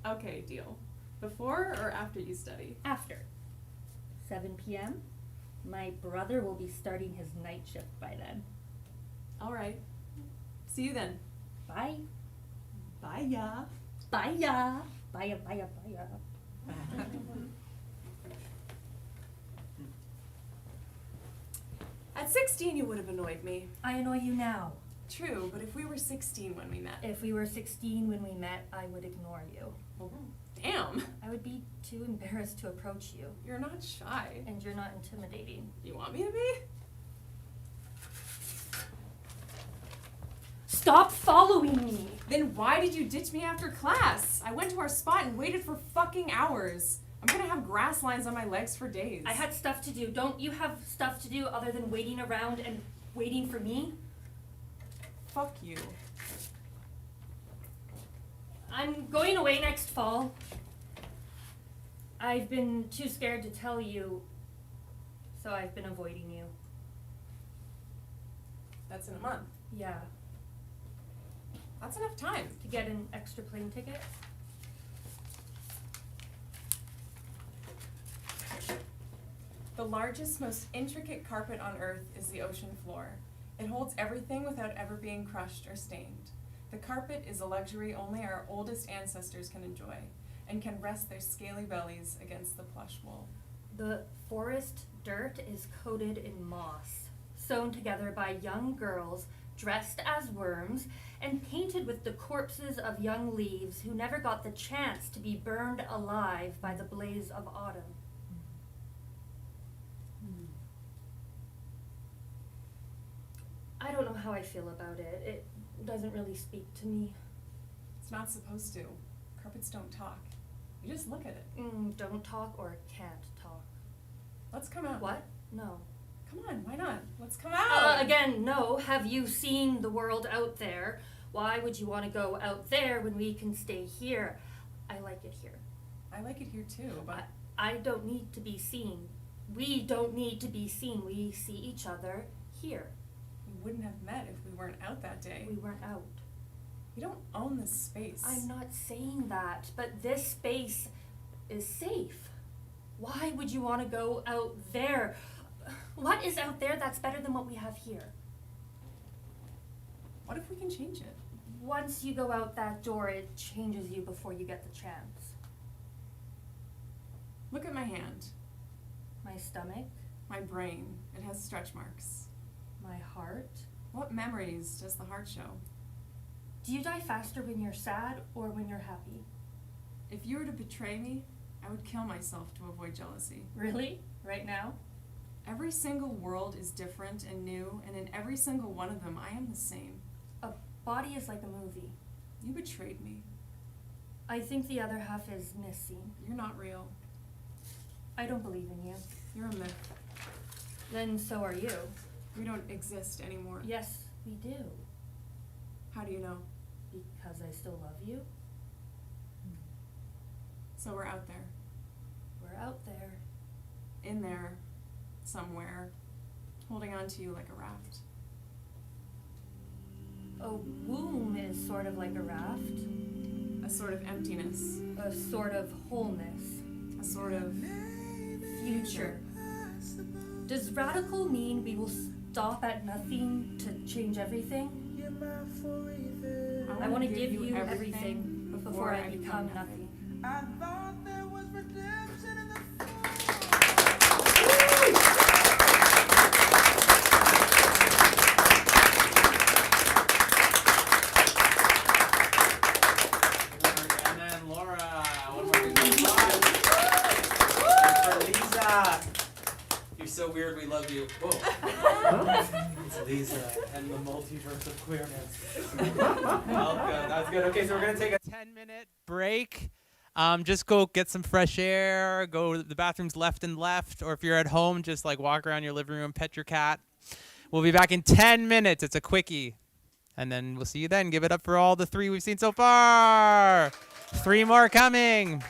Okay, deal. Before or after you study? After 7 p.m., my brother will be starting his night shift by then. All right. See you then. Bye. Bye, ya. Bye, ya. Bye, ya, bye, ya, bye, ya. At 16, you would have annoyed me. I annoy you now. True, but if we were 16 when we met. If we were 16 when we met, I would ignore you. Damn. I would be too embarrassed to approach you. You're not shy. And you're not intimidating. You want me to be? Stop following me! Then why did you ditch me after class? I went to our spot and waited for fucking hours. I'm gonna have grass lines on my legs for days. I had stuff to do. Don't you have stuff to do other than waiting around and waiting for me? Fuck you. I'm going away next fall. I've been too scared to tell you, so I've been avoiding you. That's in a month. Yeah. That's enough time. To get an extra plane ticket? The largest, most intricate carpet on Earth is the ocean floor. It holds everything without ever being crushed or stained. The carpet is a luxury only our oldest ancestors can enjoy, and can rest their scaly bellies against the plush wool. The forest dirt is coated in moss, sewn together by young girls dressed as worms and painted with the corpses of young leaves who never got the chance to be burned alive by the blaze of autumn. I don't know how I feel about it. It doesn't really speak to me. It's not supposed to. Carpets don't talk. You just look at it. Don't talk or can't talk. Let's come out. What? No. Come on, why not? Let's come out. Again, no. Have you seen the world out there? Why would you want to go out there when we can stay here? I like it here. I like it here too, but I don't need to be seen. We don't need to be seen. We see each other here. we wouldn't have met if we weren't out that day. We weren't out. You don't own this space. I'm not saying that, but this space is safe. Why would you want to go out there? What is out there that's better than what we have here? What if we can change it? Once you go out that door, it changes you before you get the chance. Look at my hand. My stomach, My brain. It has stretch marks. my heart. What memories does the heart show? Do you die faster when you're sad or when you're happy? If you were to betray me, I would kill myself to avoid jealousy. Really? Right now? Every single world is different and new, and in every single one of them, I am the same. A body is like a movie. You betrayed me. I think the other half is missing. You're not real. I don't believe in you. You're a myth. Then so are you. We don't exist anymore. Yes, we do. How do you know? Because I still love you. So we're out there. We're out there. In there. Somewhere. Holding on to you like a raft. A womb is sort of like a raft. A sort of emptiness. A sort of wholeness. A sort of Future. Does radical mean we will stop at nothing to change everything? I want to give you everything before I become nothing. I thought there was redemption in the And then Laura, one more good applause. And for Lisa. You're so weird, we love you. Whoa. It's Lisa and the multiverse of queerness. Welcome. That's good. Okay, so we're going to take a 10-minute break. Just go get some fresh air, go to the bathrooms left and left, or if you're at home, just like walk around your living room, pet your cat. We'll be back in 10 minutes. It's a quickie. And then we'll see you then. Give it up for all the 3 we've seen so far. 3 more coming.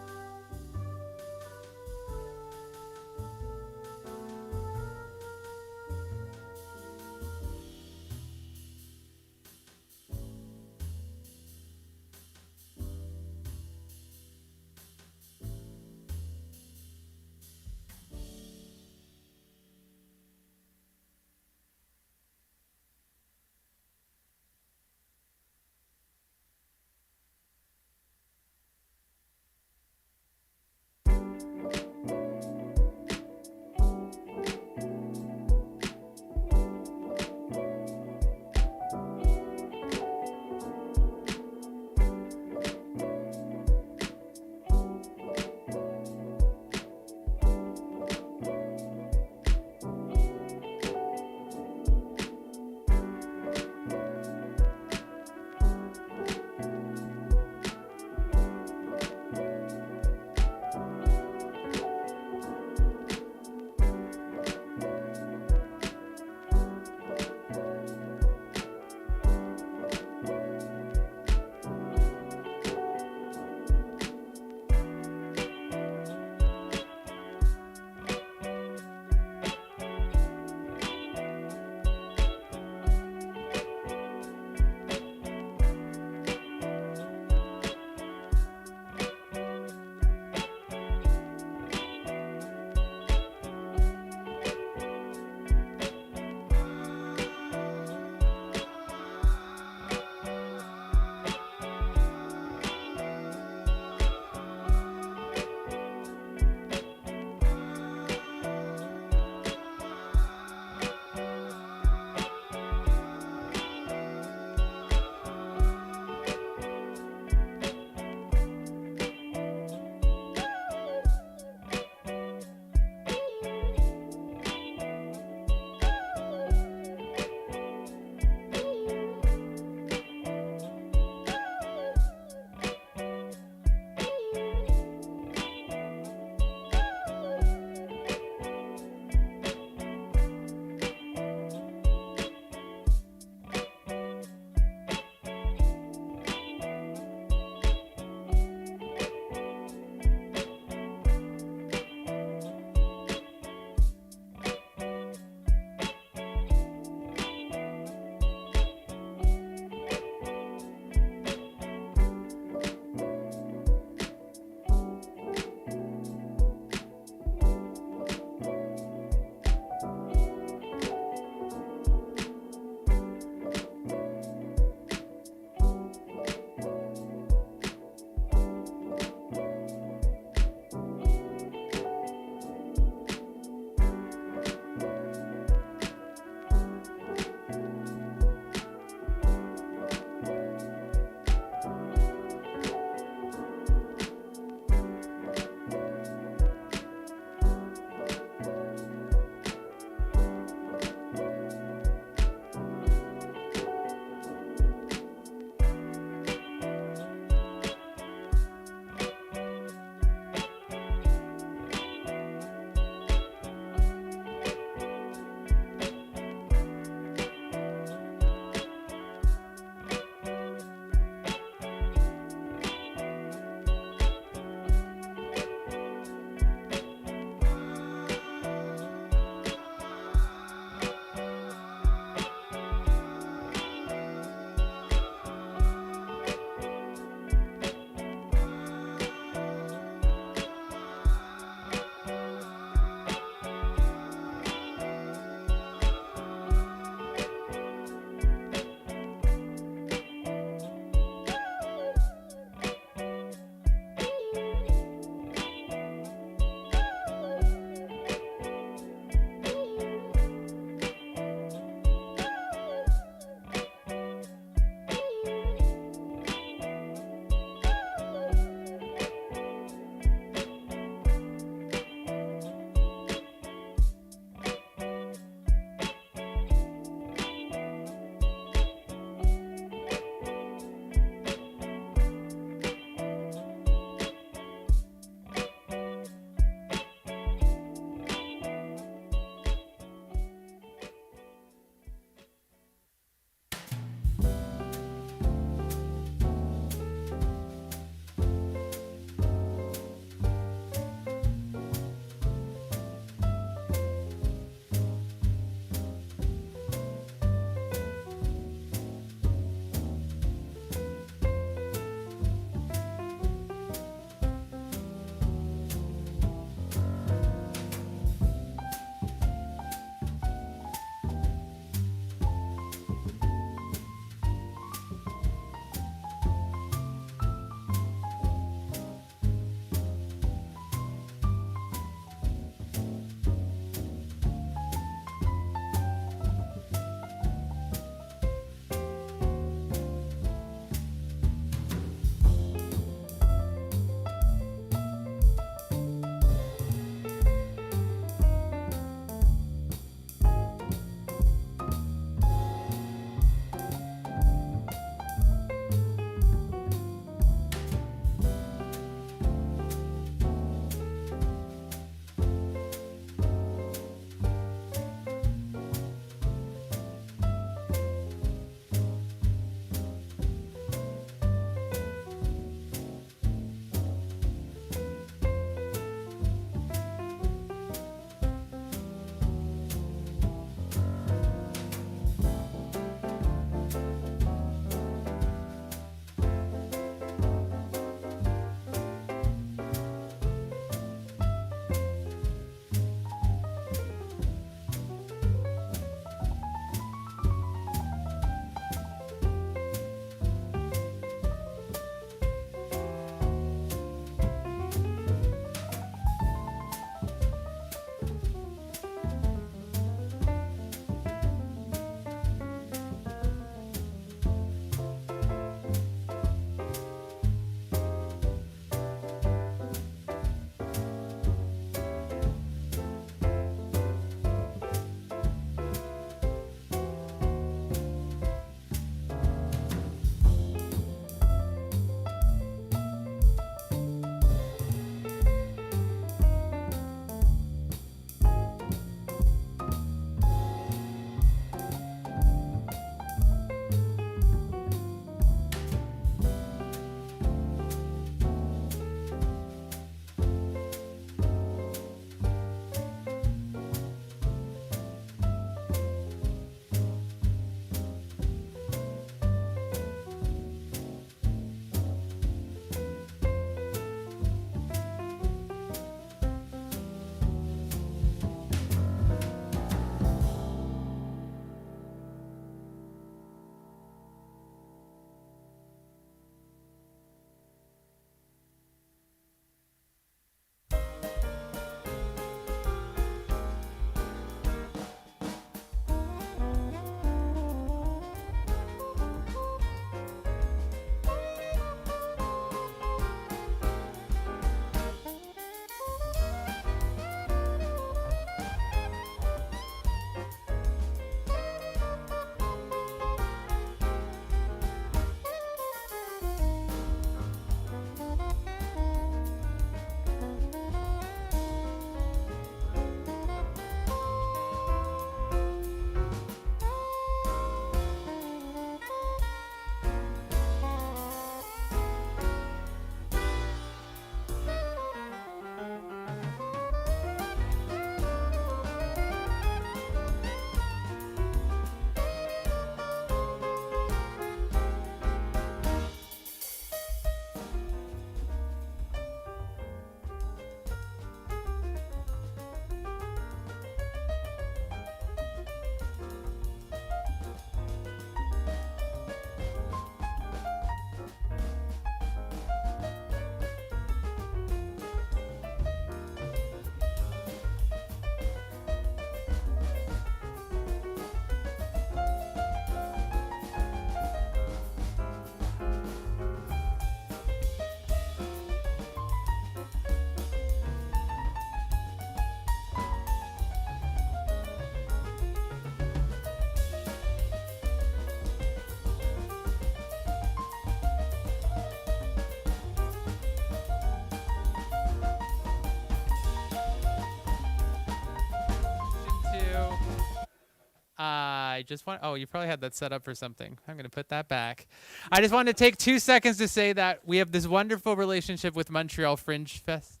you probably had that set up for something. I'm going to put that back. I just wanted to take 2 seconds to say that we have this wonderful relationship with Montreal Fringe Fest.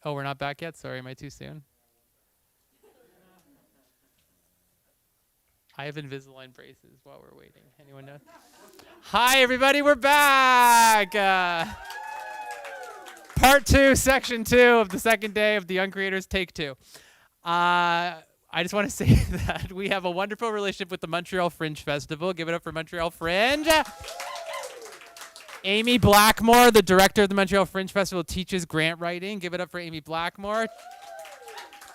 Oh, we're not back yet? Sorry, am I too soon? I have Invisalign braces while we're waiting. Anyone know? Hi, everybody. We're back. Part 2, Section 2 of the second day of the Young Creators Take 2. I just want to say that we have a wonderful relationship with the Montreal Fringe Festival. Give it up for Montreal Fringe. Amy Blackmore, the director of the Montreal Fringe Festival, teaches grant writing. Give it up for Amy Blackmore.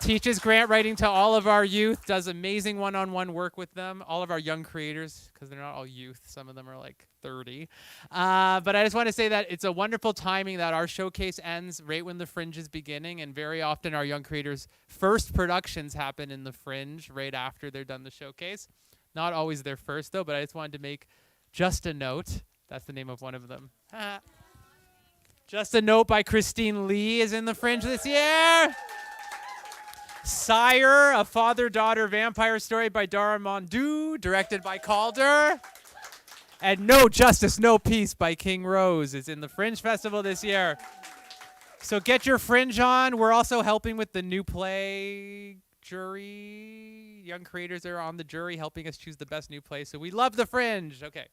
Teaches grant writing to all of our youth, does amazing one-on-one work with them, all of our young creators, because they're not all youth. Some of them are like 30. But I just want to say that it's a wonderful timing that our showcase ends right when the Fringe is beginning, and very often our young creators' first productions happen in the Fringe right after they're done the showcase. Not always their first, though, but I just wanted to make just a note. That's the name of one of them. Just a Note by Christine Lee is in the Fringe this year. Sire, a father-daughter vampire story by Dara Mondu, directed by Calder. And No Justice, No Peace by King Rose is in the Fringe Festival this year. So get your Fringe on. We're also helping with the new play jury. Young creators are on the jury helping us choose the best new play. So we love the Fringe. Okay.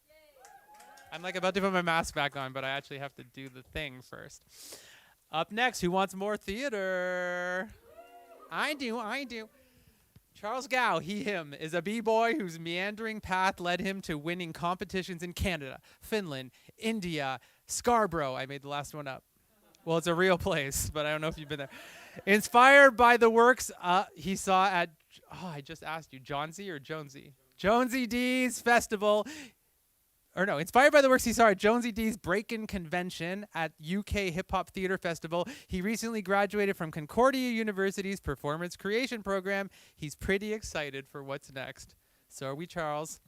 I'm like about to put my mask back on, but I actually have to do the thing first. Up next, who wants more theater? I do. Charles Gow, him, is a b-boy whose meandering path led him to winning competitions in Canada, Finland, India, Scarborough. I made the last one up. Well, it's a real place, but I don't know if you've been there. Inspired by the works he saw at, I just asked you, Johnsy or Jonesy? Jonesy D's Festival. Inspired by the works he saw at Jonesy D's Break-In Convention at UK Hip Hop Theatre Festival, he recently graduated from Concordia University's Performance Creation Program. He's pretty excited for what's next. So are we, Charles.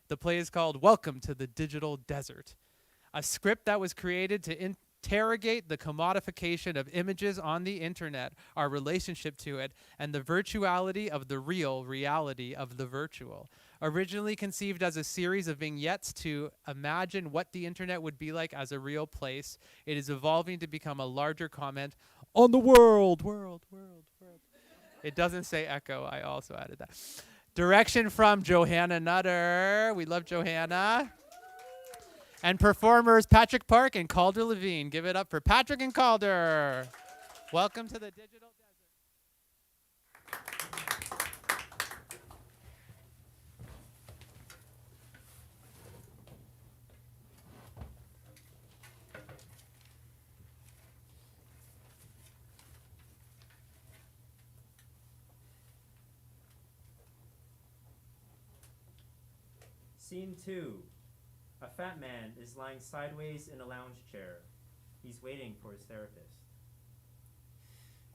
The play is called Welcome to the Digital Desert, a script that was created to interrogate the commodification of images on the internet, our relationship to it, and the virtuality of the real reality of the virtual. Originally conceived as a series of vignettes to imagine what the internet would be like as a real place, it is evolving to become a larger comment on the world. It doesn't say echo. I also added that. Direction from Johanna Nutter. We love Johanna. And performers Patrick Park and Calder Levine. Give it up for Patrick and Calder. Welcome to the Digital Desert. Scene 2. A fat man is lying sideways in a lounge chair. He's waiting for his therapist.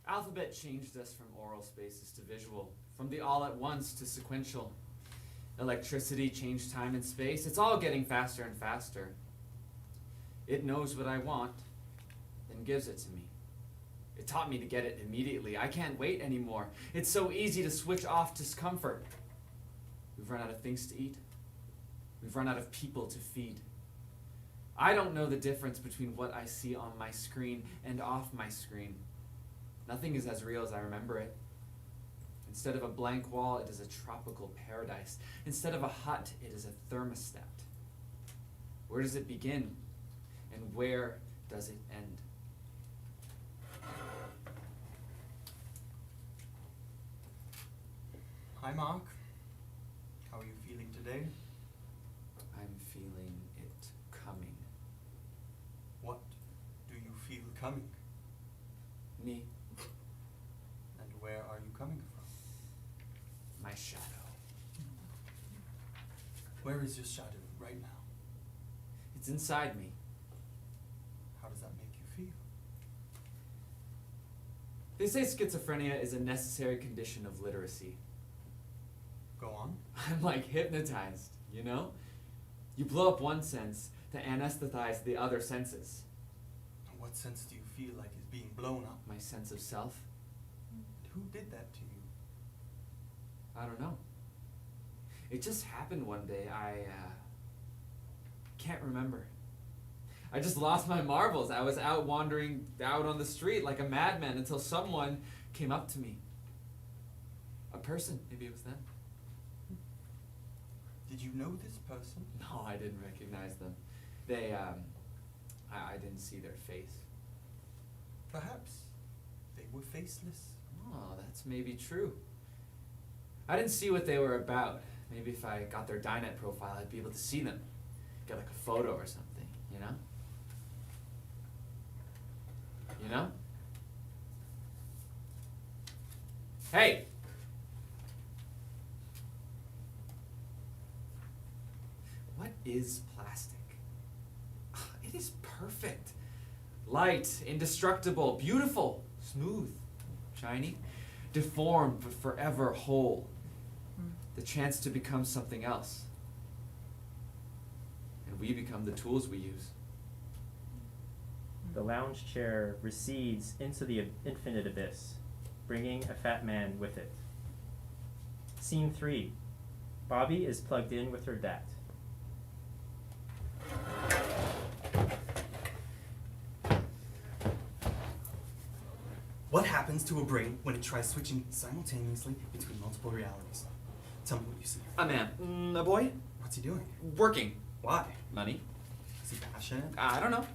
Alphabet changed us from oral spaces to visual, from the all at once to sequential. Electricity changed time and space. It's all getting faster and faster. It knows what I want, then gives it to me. It taught me to get it immediately. I can't wait anymore. It's so easy to switch off discomfort. We've run out of things to eat. We've run out of people to feed. I don't know the difference between what I see on my screen and off my screen. Nothing is as real as I remember it. Instead of a blank wall, it is a tropical paradise. Instead of a hut, it is a thermostat. Where does it begin? And where does it end? Hi, Mark. How are you feeling today? I'm feeling it coming. What do you feel coming? Me. And where are you coming from? My shadow. Where is your shadow right now? It's inside me. How does that make you feel? They say schizophrenia is a necessary condition of literacy. Go on. I'm like hypnotized, you know? You blow up one sense to anesthetize the other senses. What sense do you feel like is being blown up? My sense of self? And who did that to you? I don't know. It just happened one day. I can't remember. I just lost my marbles. I was out wandering out on the street like a madman until someone came up to me. A person, maybe it was them. Did you know this person? No, I didn't recognize them. They, I didn't see their face. Perhaps they were faceless. Oh, that's maybe true. I didn't see what they were about. Maybe if I got their Dynet profile, I'd be able to see them. Get like a photo or something, you know? You know? Hey! What is plastic? It is perfect. Light, indestructible, beautiful, smooth, shiny, deformed but forever whole. The chance to become something else. And we become the tools we use. The lounge chair recedes into the infinite abyss, bringing a fat man with it. Scene 3. Bobby is plugged in with her dad. What happens to a brain when it tries switching simultaneously between multiple realities? Tell me what you see. A man. A boy? What's he doing? Working. Why? Money. Is he passionate? I don't know.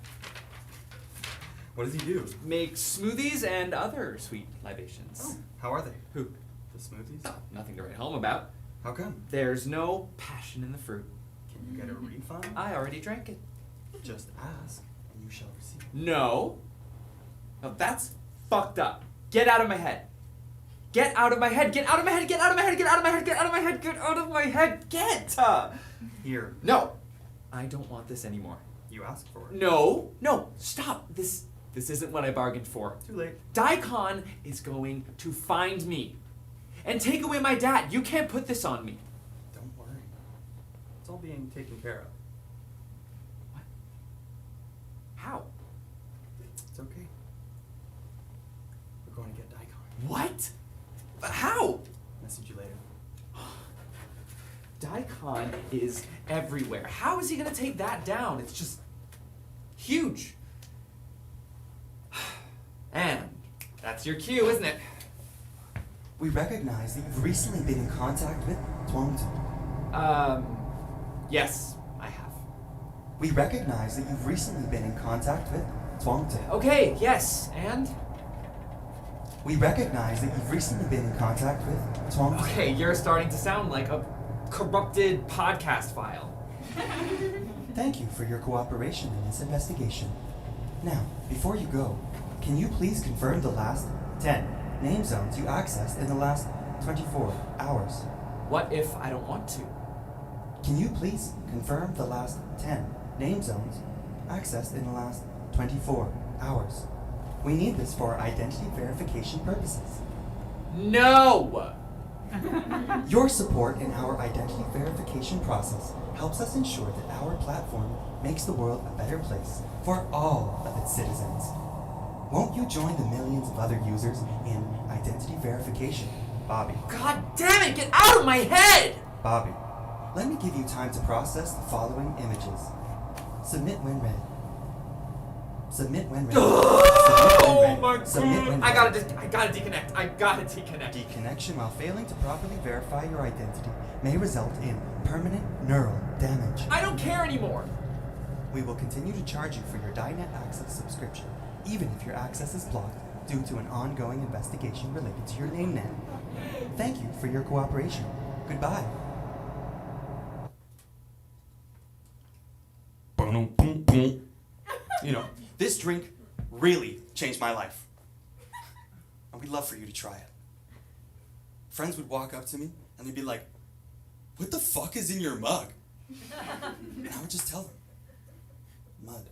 What does he do? Make smoothies and other sweet libations. Oh, how are they? Who? The smoothies? Oh, nothing to write home about. How come? There's no passion in the fruit. Can you get a refund? I already drank it. Just ask, and you shall receive. No. Now that's fucked up. Get out of my head. Get out of my head. Get out of my head. Get out of my head. Get out of my head. Get out of my head. Get out of my head. Get. Here. No. I don't want this anymore. You asked for it. No. No. Stop. This isn't what I bargained for. Too late. Daikon is going to find me and take away my dad. You can't put this on me. Don't worry. It's all being taken care of. What? How? It's okay. We're going to get Daikon. What? How? Message you later. Daikon is everywhere. How is he going to take that down? It's just huge. And that's your cue, isn't it? We recognize that you've recently been in contact with Dalton-Lutale. Yes, I have. We recognize that you've recently been in contact with Dalton-Lutale. Okay, yes, and? We recognize that you've recently been in contact with Dalton-Lutale. Okay, you're starting to sound like a corrupted podcast file. Thank you for your cooperation in this investigation. Now, before you go, can you please confirm the last 10 name zones you accessed in the last 24 hours? What if I don't want to? Can you please confirm the last 10 name zones accessed in the last 24 hours? We need this for identity verification purposes. No! Your support in our identity verification process helps us ensure that our platform makes the world a better place for all of its citizens. Won't you join the millions of other users in identity verification, Bobby? God damn it, get out of my head! Bobby, let me give you time to process the following images. Submit when ready. Submit when ready. Oh my god! Submit when I ready. gotta deconnect. I gotta deconnect. Deconnection while failing to properly verify your identity may result in permanent neural damage. I don't care anymore. We will continue to charge you for your Dynet Access subscription, even if your access is blocked due to an ongoing investigation related to your name net. Thank you for your cooperation. Goodbye. You know, this drink really changed my life. And we'd love for you to try it. Friends would walk up to me and they'd be like, "What the fuck is in your mug?" And I would just tell them, "Mud."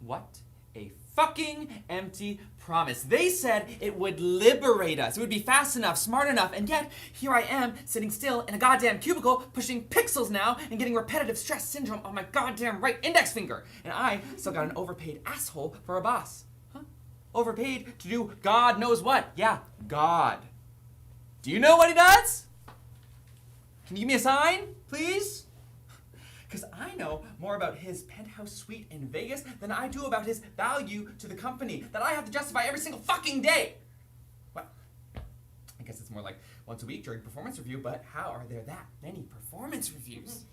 What a fucking empty promise. They said it would liberate us. It would be fast enough, smart enough, and yet here I am sitting still in a goddamn cubicle, pushing pixels now and getting repetitive stress syndrome on my goddamn right index finger. And I still got an overpaid asshole for a boss. Huh? Overpaid to do God knows what. Yeah, God. Do you know what he does? Can you give me a sign, please? Because I know more about his penthouse suite in Vegas than I do about his value to the company that I have to justify every single fucking day. Well, I guess it's more like once a week during performance review, but how are there that many performance reviews?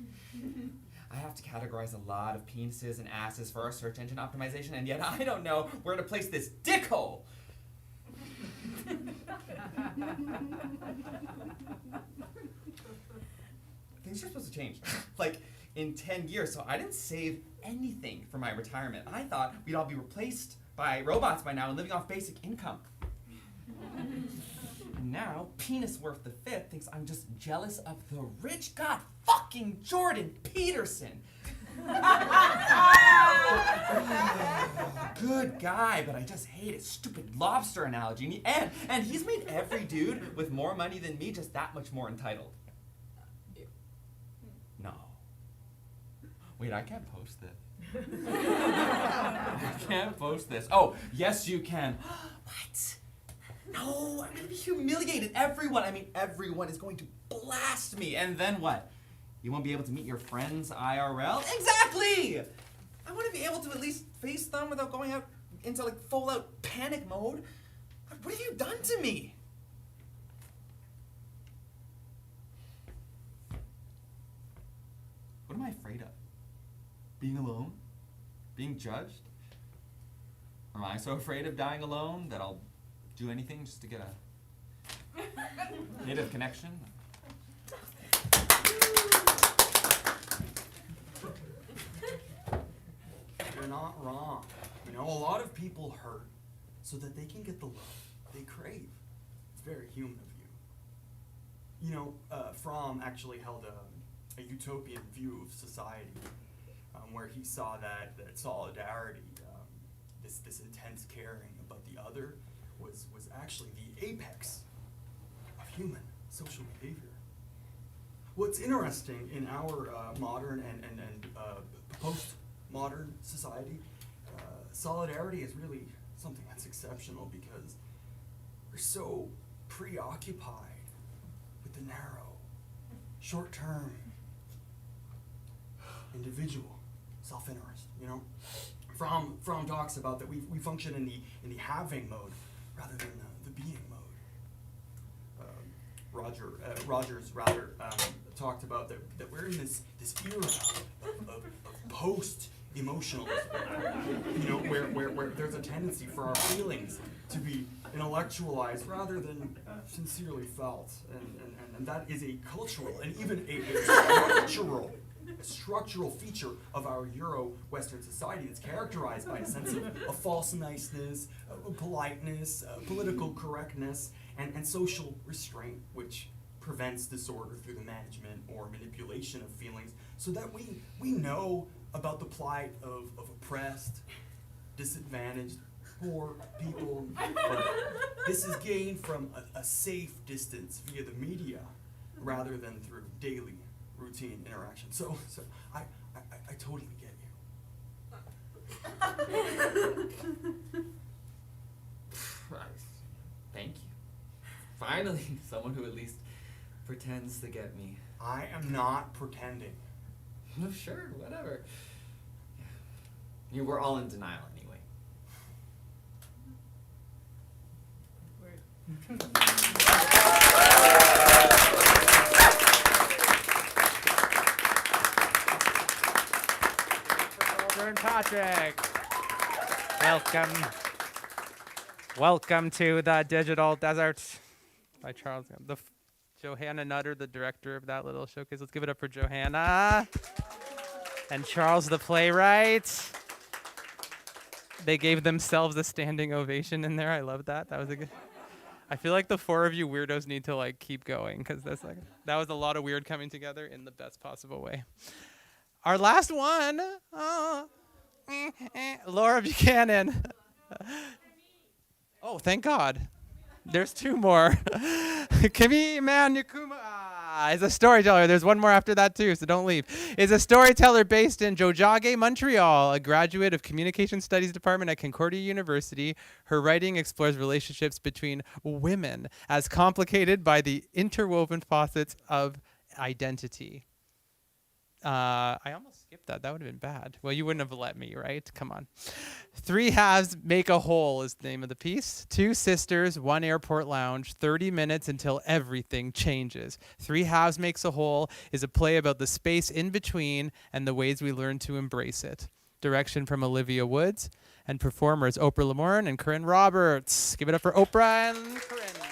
I have to categorize a lot of penises and asses for our search engine optimization, and yet I don't know where to place this dickhole. Things are supposed to change. Like, in 10 years, so I didn't save anything for my retirement. I thought we'd all be replaced by robots by now and living off basic income. And now, Penisworth the Fifth thinks I'm just jealous of the rich god fucking Jordan Peterson. Good guy, but I just hate his stupid lobster analogy. And he's made every dude with more money than me just that much more entitled. No. Wait, I can't post this. I can't post this. Oh, yes you can. What? No, I'm gonna be humiliated. Everyone is going to blast me. And then what? You won't be able to meet your friends IRL? Exactly! I want to be able to at least face them without going out into like full out panic mode. What have you done to me? What am I afraid of? Being alone? Being judged? Am I so afraid of dying alone that I'll do anything just to get a native connection? You're not wrong. You know, a lot of people hurt so that they can get the love they crave. It's very human of you. You know, Fromm actually held a utopian view of society, where he saw that solidarity, this intense caring about the other, was actually the apex of human social behavior. What's interesting in our modern and post-modern society, solidarity is really something that's exceptional because we're so preoccupied with the narrow, short-term, individual self-interest. You know, Fromm talks about that we function in the having mode rather than the being mode. Rogers talked about that we're in this era of post-emotional, you know, where there's a tendency for our feelings to be intellectualized rather than sincerely felt, and that is a cultural and even a structural feature of our Euro-Western society that's characterized by a sense of false niceness, politeness, political correctness, and social restraint, which prevents disorder through the management or manipulation of feelings, so that we know about the plight of oppressed, disadvantaged, poor people. But this is gained from a safe distance via the media rather than through daily routine interaction. So I totally get you. Thank you. Finally, someone who at least pretends to get me. I am not pretending. No, sure, whatever. We're all in denial anyway. And Patrick. Welcome to the Digital Desert by Charles. Johanna Nutter, the director of that little showcase. Let's give it up for Johanna. And Charles, the playwright. They gave themselves a standing ovation in there. I love that. That was a good. I feel like the four of you weirdos need to like keep going because that was a lot of weird coming together in the best possible way. Our last one, Laura Buchanan. Oh, thank God. There's 2 more. Kimi Manyakuma is a storyteller. There's 1 more after that too, so don't leave. Is a storyteller based in Jojage, Montreal, a graduate of Communication Studies Department at Concordia University. Her writing explores relationships between women as complicated by the interwoven facets of identity. I almost skipped that. That would have been bad. Well, you wouldn't have let me, right? Come on. 3 halves make a whole is the name of the piece. 2 sisters, 1 airport lounge, 30 minutes until everything changes. 3 halves makes a whole is a play about the space in between and the ways we learn to embrace it. Direction from Olivia Woods and performers Oprah Lamorne and Corinne Roberts. Give it up for Oprah and Corinne.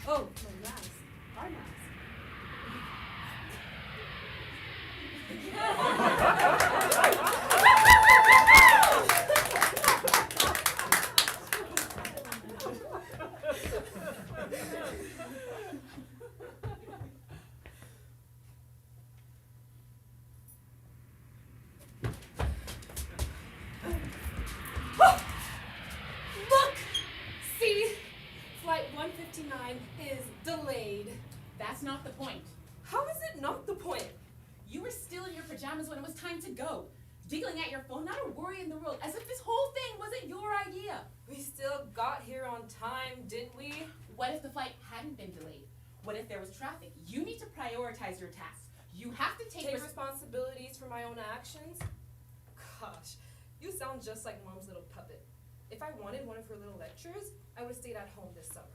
Oh, my mask. Our mask. Look! See? Flight 159 is delayed. That's not the point. How is it not the point? You were still in your pajamas when it was time to go. Giggling at your phone, not a worry in the world, as if this whole thing wasn't your idea. We still got here on time, didn't we? What if the flight hadn't been delayed? What if there was traffic? You need to prioritize your tasks. You have to take responsibilities for my own actions? Gosh, you sound just like Mom's little puppet. If I wanted one of her little lectures, I would have stayed at home this summer.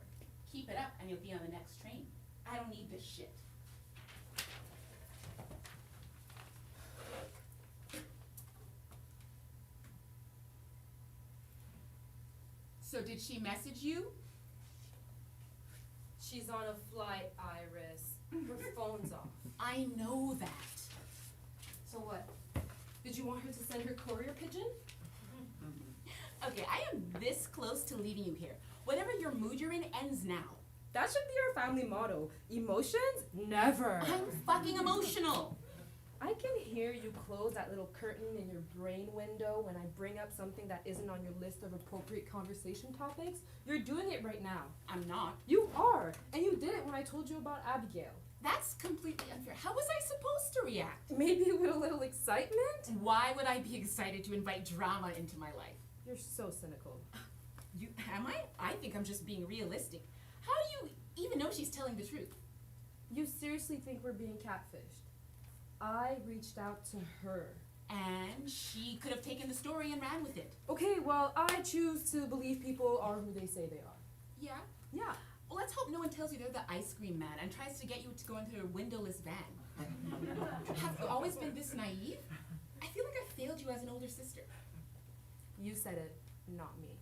Keep it up and you'll be on the next train. I don't need this shit. So did she message you? She's on a flight, Iris. Her phone's off. I know that. So what? Did you want her to send her courier pigeon? Okay, I am this close to leaving you here. Whatever your mood you're in ends now. That should be our family motto. Emotions? Never. I'm fucking emotional. I can hear you close that little curtain in your brain window when I bring up something that isn't on your list of appropriate conversation topics. You're doing it right now. I'm not. You are. And you did it when I told you about Abigail. That's completely unfair. How was I supposed to react? Maybe with a little excitement? Why would I be excited to invite drama into my life? You're so cynical. Am I? I think I'm just being realistic. How do you even know she's telling the truth? You seriously think we're being catfished? I reached out to her. And she could have taken the story and ran with it. Okay, well, I choose to believe people are who they say they are. Yeah? Yeah. Well, let's hope no one tells you they're the ice cream man and tries to get you to go into their windowless van. Have you always been this naive? I feel like I failed you as an older sister. You said it, not me.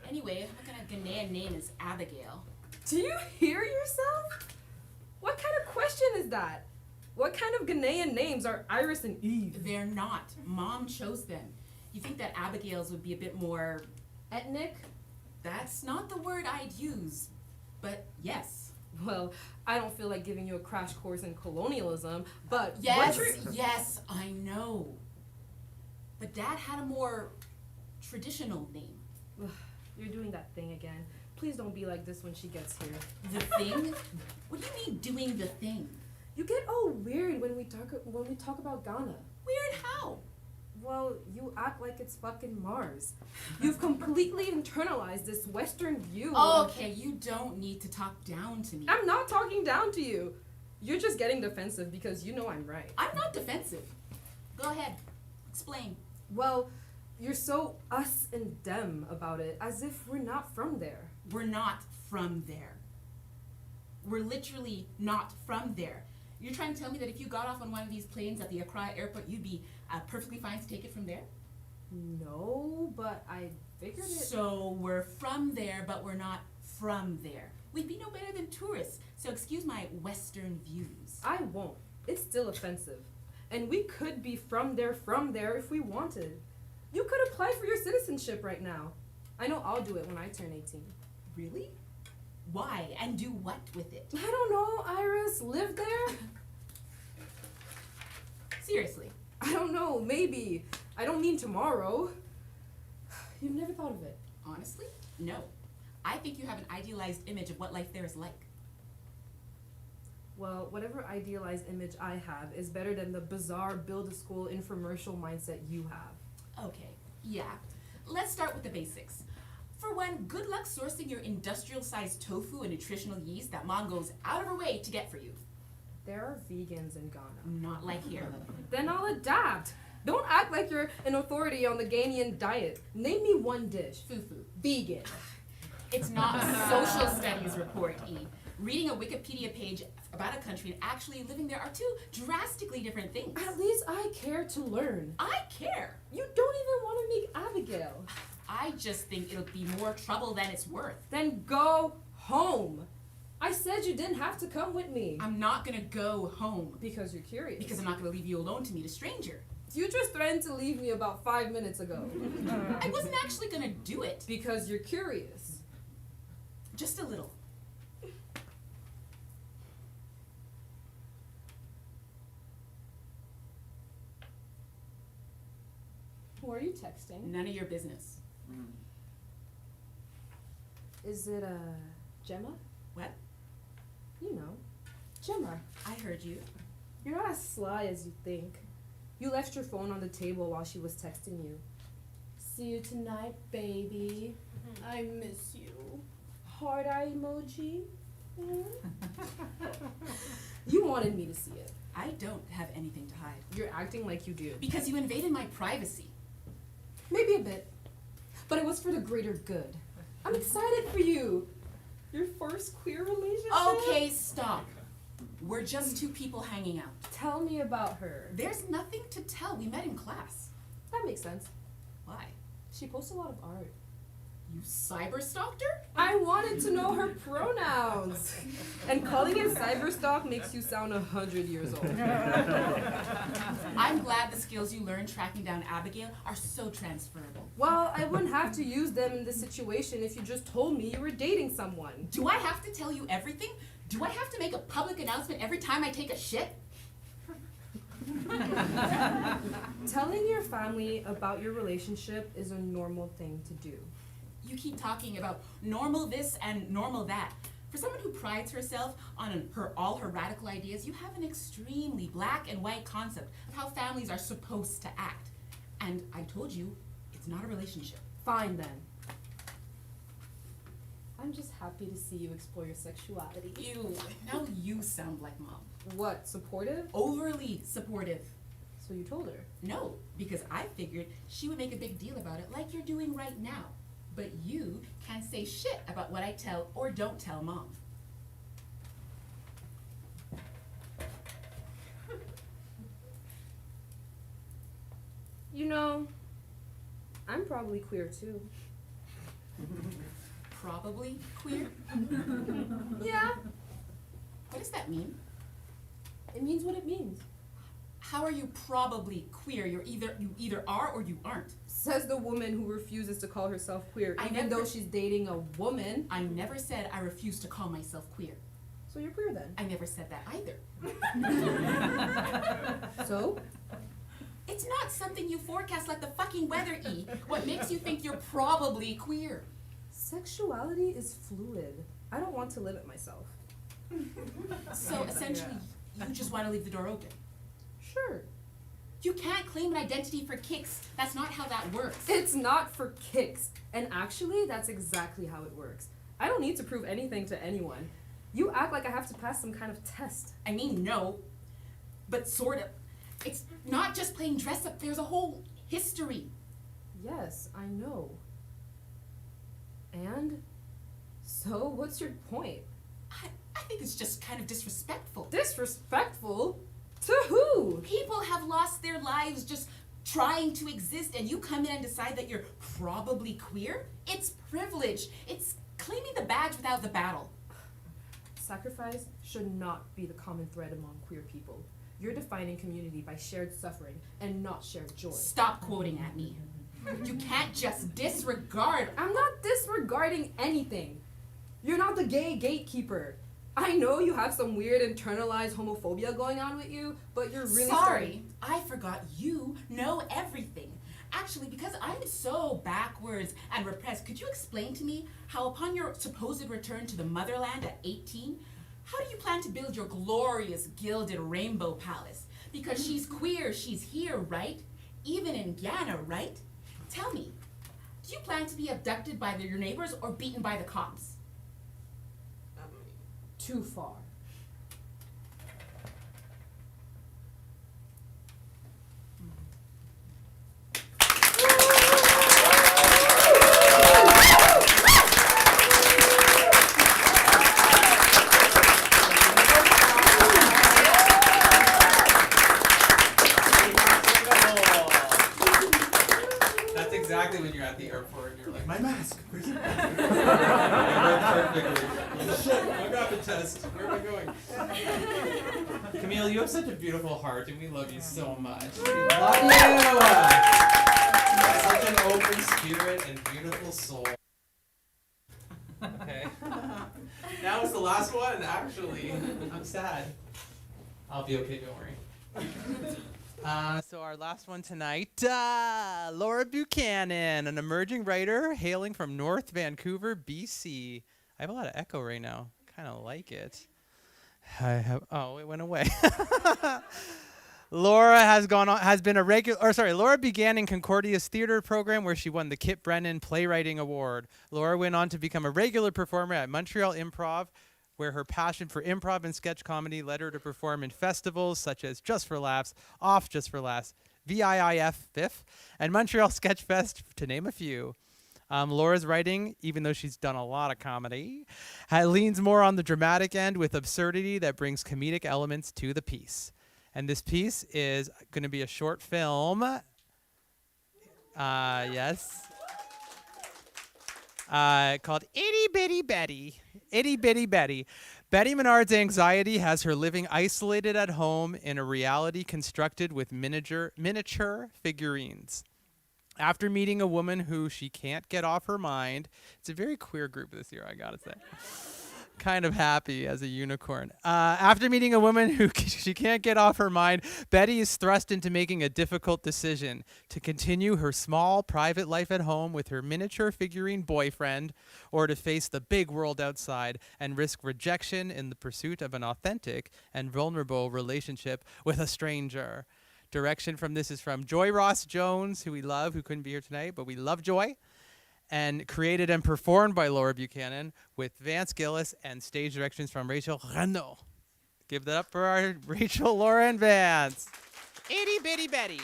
Anyway, what kind of Ghanaian name is Abigail? Do you hear yourself? What kind of question is that? What kind of Ghanaian names are Iris and Eve? They're not. Mom chose them. You think that Abigail's would be a bit more... ethnic? That's not the word I'd use. But yes. Well, I don't feel like giving you a crash course in colonialism, but... Yes, I know. But Dad had a more traditional name. You're doing that thing again. Please don't be like this when she gets here. The thing? What do you mean doing the thing? You get all weird when we talk about Ghana. Weird how? Well, you act like it's fucking Mars. You've completely internalized this Western view. Okay, you don't need to talk down to me. I'm not talking down to you. You're just getting defensive because you know I'm right. I'm not defensive. Go ahead. Explain. Well, you're so us and them about it, as if we're not from there. We're not from there. We're literally not from there. You're trying to tell me that if you got off on one of these planes at the Accra airport, you'd be perfectly fine to take it from there? No, but I figured it. So we're from there, but we're not from there. We'd be no better than tourists, so excuse my Western views. I won't. It's still offensive. And we could be from there if we wanted. You could apply for your citizenship right now. I know I'll do it when I turn 18. Really? Why? And do what with it? I don't know, Iris. Live there? Seriously. I don't know, maybe. I don't mean tomorrow. You've never thought of it. Honestly? No. I think you have an idealized image of what life there is like. Well, whatever idealized image I have is better than the bizarre build-a-school infomercial mindset you have. Okay, yeah. Let's start with the basics. For one, good luck sourcing your industrial-sized tofu and nutritional yeast that Mom goes out of her way to get for you. There are vegans in Ghana. Not like here. Then I'll adapt. Don't act like you're an authority on the Ghanaian diet. Name me one dish. Fufu. Vegan. It's not a social studies report, E. Reading a Wikipedia page about a country and actually living there are two drastically different things. At least I care to learn. I care. You don't even want to make Abigail. I just think it'll be more trouble than it's worth. Then go home. I said you didn't have to come with me. I'm not gonna go home. Because you're curious. Because I'm not gonna leave you alone to meet a stranger. You just threatened to leave me about 5 minutes ago. I wasn't actually gonna do it. Because you're curious. Just a little. Who are you texting? None of your business. Is it, Gemma? What? You know, Gemma. I heard you. You're not as sly as you think. You left your phone on the table while she was texting you. See you tonight, baby. I miss you. Heart eye emoji. You wanted me to see it. I don't have anything to hide. You're acting like you do. Because you invaded my privacy. Maybe a bit. But it was for the greater good. I'm excited for you. Your first queer relationship? Okay, stop. We're just two people hanging out. Tell me about her. There's nothing to tell. We met in class. That makes sense. Why? She posts a lot of art. You cyber-stalked her? I wanted to know her pronouns. And calling it cyberstalk makes you sound 100 years old. I'm glad the skills you learned tracking down Abigail are so transferable. Well, I wouldn't have to use them in this situation if you just told me you were dating someone. Do I have to tell you everything? Do I have to make a public announcement every time I take a shit? Telling your family about your relationship is a normal thing to do. You keep talking about normal this and normal that. For someone who prides herself on all her radical ideas, you have an extremely black and white concept of how families are supposed to act. And I told you, it's not a relationship. Fine then. I'm just happy to see you explore your sexuality. Ew, now you sound like Mom. What, supportive? Overly supportive. So you told her? No, because I figured she would make a big deal about it like you're doing right now. But you can't say shit about what I tell or don't tell Mom. You know, I'm probably queer too. Probably queer? Yeah. What does that mean? It means what it means. How are you probably queer? You either are or you aren't. Says the woman who refuses to call herself queer, even though she's dating a woman. I never said I refuse to call myself queer. So you're queer then? I never said that either. So? It's not something you forecast like the fucking weather, E. What makes you think you're probably queer? Sexuality is fluid. I don't want to limit myself. So essentially, you just want to leave the door open. Sure. You can't claim an identity for kicks. That's not how that works. It's not for kicks. And actually, that's exactly how it works. I don't need to prove anything to anyone. You act like I have to pass some kind of test. I mean, no. But sort of. It's not just playing dress up, there's a whole history. Yes, I know. And? So, what's your point? I think it's just kind of disrespectful. Disrespectful? To who? People have lost their lives just trying to exist, and you come in and decide that you're probably queer? It's privilege. It's claiming the badge without the battle. Sacrifice should not be the common thread among queer people. You're defining community by shared suffering and not shared joy. Stop quoting at me. You can't just disregard. I'm not disregarding anything. You're not the gay gatekeeper. I know you have some weird internalized homophobia going on with you, but you're really Sorry, I forgot you know everything. Actually, because I'm so backwards and repressed, could you explain to me how upon your supposed return to the motherland at 18, how do you plan to build your glorious gilded rainbow palace? Because she's queer, she's here, right? Even in Ghana, right? Tell me, do you plan to be abducted by your neighbors or beaten by the cops? Too far. That's exactly when you're at the airport and you're like, My mask. perfectly. Shit, my rapid test. Where am I going? Camille, you have such a beautiful heart, and we love you so much. We love you. Such an open spirit and beautiful soul. Okay. Now it's the last one. Actually, I'm sad. I'll be okay. Don't worry. So our last one tonight, Laura Buchanan, an emerging writer hailing from North Vancouver, BC. I have a lot of echo right now. Kind of like it. Oh, it went away. Laura Laura began in Concordia's theater program where she won the Kit Brennan Playwriting Award. Laura went on to become a regular performer at Montreal Improv, where her passion for improv and sketch comedy led her to perform in festivals such as Just for Laughs, Off Just for Laughs, VIIF, and Montreal Sketch Fest, to name a few. Laura's writing, even though she's done a lot of comedy, leans more on the dramatic end with absurdity that brings comedic elements to the piece. And this piece is going to be a short film. Yes. Called Itty Bitty Betty. Itty Bitty Betty. Betty Menard's anxiety has her living isolated at home in a reality constructed with miniature figurines. After meeting a woman who she can't get off her mind, it's a very queer group this year, I gotta say. Kind of happy as a unicorn. After meeting a woman who she can't get off her mind, Betty is thrust into making a difficult decision to continue her small private life at home with her miniature figurine boyfriend, or to face the big world outside and risk rejection in the pursuit of an authentic and vulnerable relationship with a stranger. Direction from this is from Joy Ross Jones, who we love, who couldn't be here tonight, but we love Joy. And created and performed by Laura Buchanan with Vance Gillis and stage directions from Rachel Renaud. Give that up for our Rachel, Laura, and Vance. Itty Bitty Betty.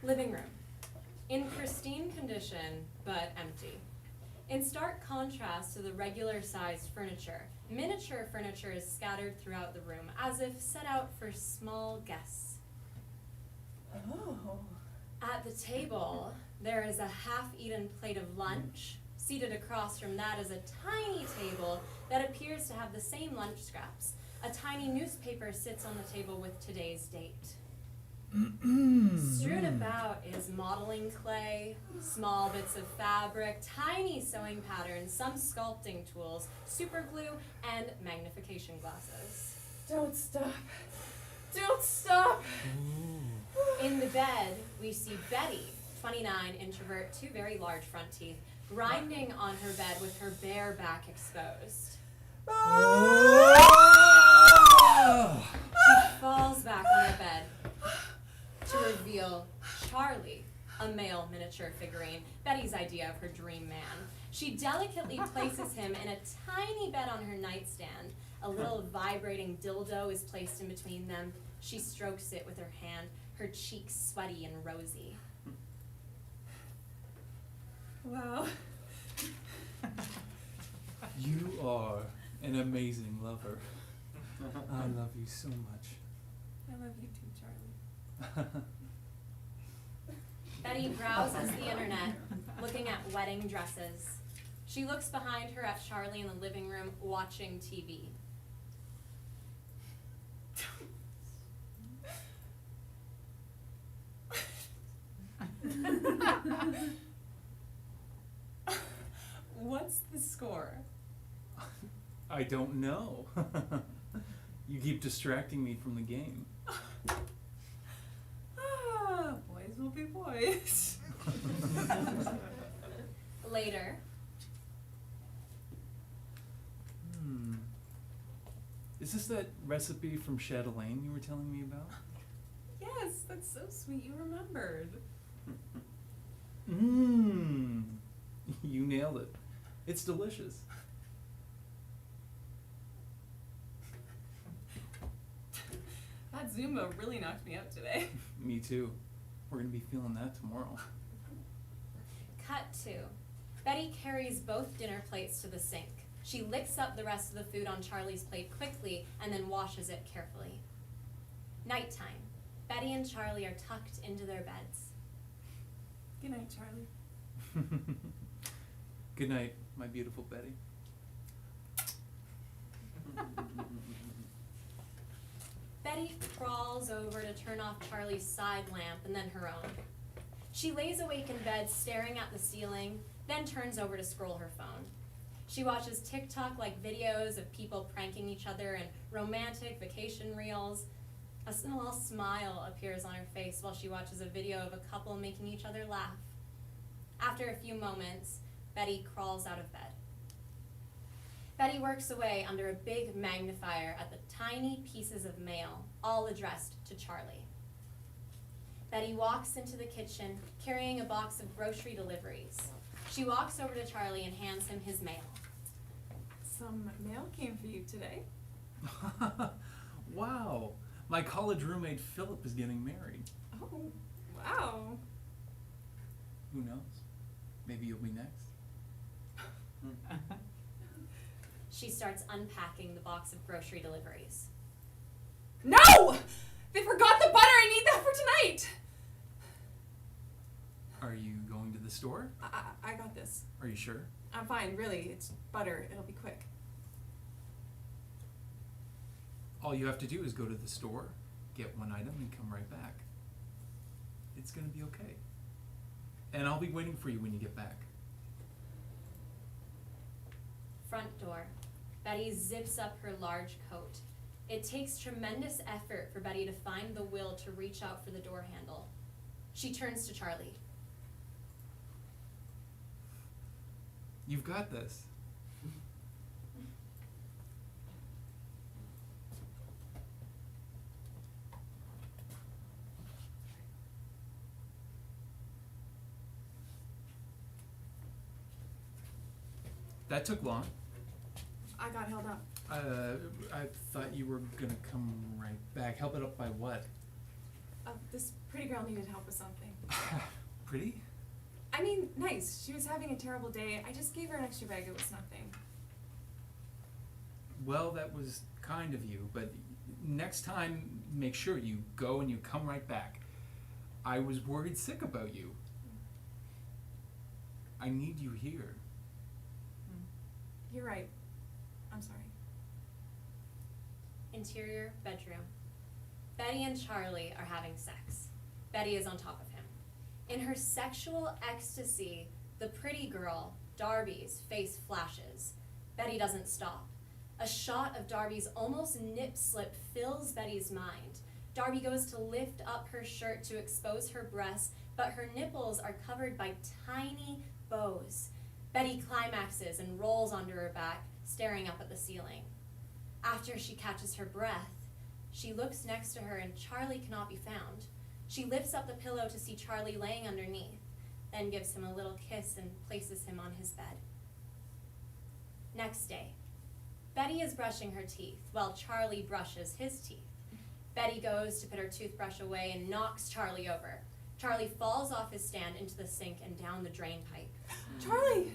Living room. In pristine condition, but empty. In stark contrast to the regular-sized furniture, miniature furniture is scattered throughout the room, as if set out for small guests. Oh. At the table, there is a half-eaten plate of lunch. Seated across from that is a tiny table that appears to have the same lunch scraps. A tiny newspaper sits on the table with today's date. Strewn about is modeling clay, small bits of fabric, tiny sewing patterns, some sculpting tools, super glue, and magnification glasses. Don't stop. Don't stop. In the bed, we see Betty, 29, introvert, 2 very large front teeth, grinding on her bed with her bare back exposed. She falls back on her bed to reveal Charlie, a male miniature figurine, Betty's idea of her dream man. She delicately places him in a tiny bed on her nightstand. A little vibrating dildo is placed in between them. She strokes it with her hand, her cheeks sweaty and rosy. Wow. You are an amazing lover. I love you so much. I love you too, Charlie. Betty browses the internet, looking at wedding dresses. She looks behind her at Charlie in the living room, watching TV. What's the score? I don't know. You keep distracting me from the game. Boys will be boys. Later. Is this that recipe from Chatelaine you were telling me about? Yes, that's so sweet you remembered. You nailed it. It's delicious. That Zumba really knocked me up today. Me too. We're gonna be feeling that tomorrow. Cut 2. Betty carries both dinner plates to the sink. She licks up the rest of the food on Charlie's plate quickly and then washes it carefully. Nighttime. Betty and Charlie are tucked into their beds. Good night, Charlie. Good night, my beautiful Betty. Betty crawls over to turn off Charlie's side lamp and then her own. She lays awake in bed staring at the ceiling, then turns over to scroll her phone. She watches TikTok-like videos of people pranking each other and romantic vacation reels. A small smile appears on her face while she watches a video of a couple making each other laugh. After a few moments, Betty crawls out of bed. Betty works away under a big magnifier at the tiny pieces of mail, all addressed to Charlie. Betty walks into the kitchen, carrying a box of grocery deliveries. She walks over to Charlie and hands him his mail. Some mail came for you today. Wow. My college roommate Philip is getting married. Oh, wow. Who knows? Maybe you'll be next. She starts unpacking the box of grocery deliveries. No! They forgot the butter. I need that for tonight. Are you going to the store? I got this. Are you sure? I'm fine, really. It's butter. It'll be quick. All you have to do is go to the store, get one item, and come right back. It's gonna be okay. And I'll be waiting for you when you get back. Front door. Betty zips up her large coat. It takes tremendous effort for Betty to find the will to reach out for the door handle. She turns to Charlie. You've got this. That took long. I got held up. I thought you were gonna come right back. Help it up by what? This pretty girl needed help with something. Pretty? I mean, nice. She was having a terrible day. I just gave her an extra bag. It was nothing. Well, that was kind of you, but next time, make sure you go and you come right back. I was worried sick about you. I need you here. You're right. I'm sorry. Interior bedroom. Betty and Charlie are having sex. Betty is on top of him. In her sexual ecstasy, the pretty girl, Darby's, face flashes. Betty doesn't stop. A shot of Darby's almost nip slip fills Betty's mind. Darby goes to lift up her shirt to expose her breasts, but her nipples are covered by tiny bows. Betty climaxes and rolls onto her back, staring up at the ceiling. After she catches her breath, she looks next to her and Charlie cannot be found. She lifts up the pillow to see Charlie laying underneath, then gives him a little kiss and places him on his bed. Next day, Betty is brushing her teeth while Charlie brushes his teeth. Betty goes to put her toothbrush away and knocks Charlie over. Charlie falls off his stand into the sink and down the drain pipe. Charlie!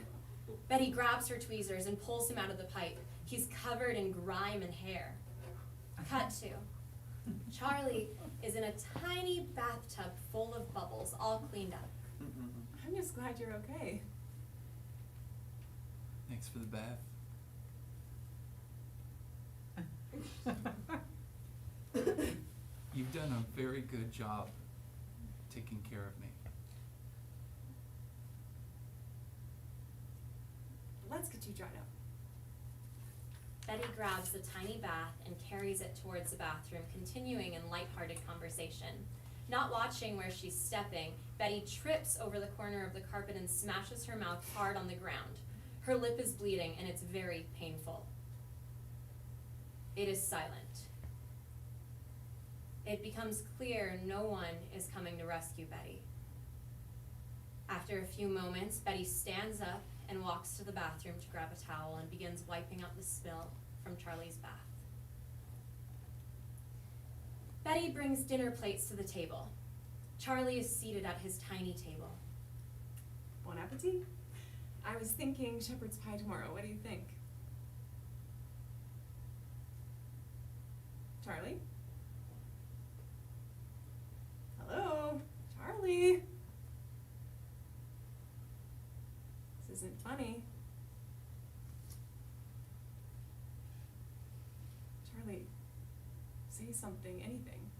Betty grabs her tweezers and pulls him out of the pipe. He's covered in grime and hair. Cut to. Charlie is in a tiny bathtub full of bubbles, all cleaned up. I'm just glad you're okay. Thanks for the bath. You've done a very good job taking care of me. Let's get you dried up. Betty grabs the tiny bath and carries it towards the bathroom, continuing in lighthearted conversation. Not watching where she's stepping, Betty trips over the corner of the carpet and smashes her mouth hard on the ground. Her lip is bleeding and it's very painful. It is silent. It becomes clear no one is coming to rescue Betty. After a few moments, Betty stands up and walks to the bathroom to grab a towel and begins wiping up the spill from Charlie's bath. Betty brings dinner plates to the table. Charlie is seated at his tiny table. Bon appetit. I was thinking shepherd's pie tomorrow. What do you think? Charlie? Hello? Charlie? This isn't funny. Charlie, say something, anything.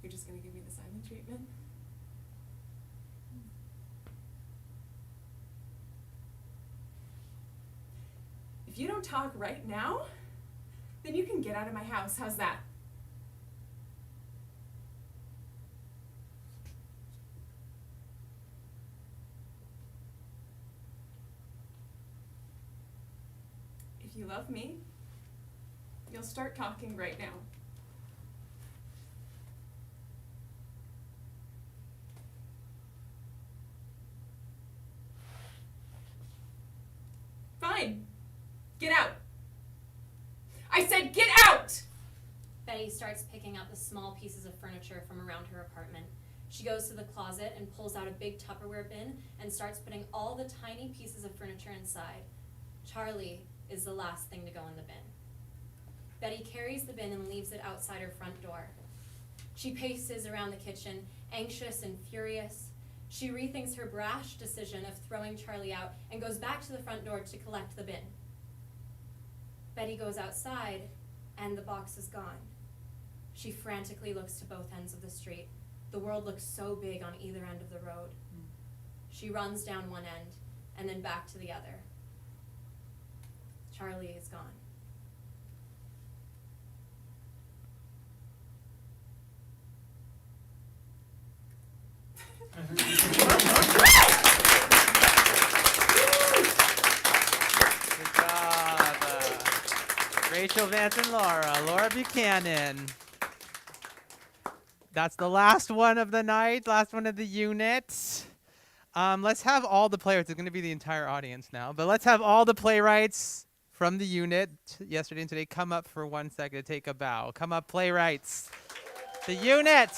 You're just gonna give me the silent treatment? If you don't talk right now, then you can get out of my house. How's that? If you love me, you'll start talking right now. Fine. Get out. I said get out! Betty starts picking up the small pieces of furniture from around her apartment. She goes to the closet and pulls out a big Tupperware bin and starts putting all the tiny pieces of furniture inside. Charlie is the last thing to go in the bin. Betty carries the bin and leaves it outside her front door. She paces around the kitchen, anxious and furious. She rethinks her brash decision of throwing Charlie out and goes back to the front door to collect the bin. Betty goes outside, and the box is gone. She frantically looks to both ends of the street. The world looks so big on either end of the road. She runs down one end, and then back to the other. Charlie is gone. Good job. Rachel Vance and Laura Buchanan. That's the last one of the night, last one of the unit. Let's have all the playwrights. It's going to be the entire audience now, but let's have all the playwrights from the unit yesterday and today come up for 1 second to take a bow. Come up, playwrights. The unit.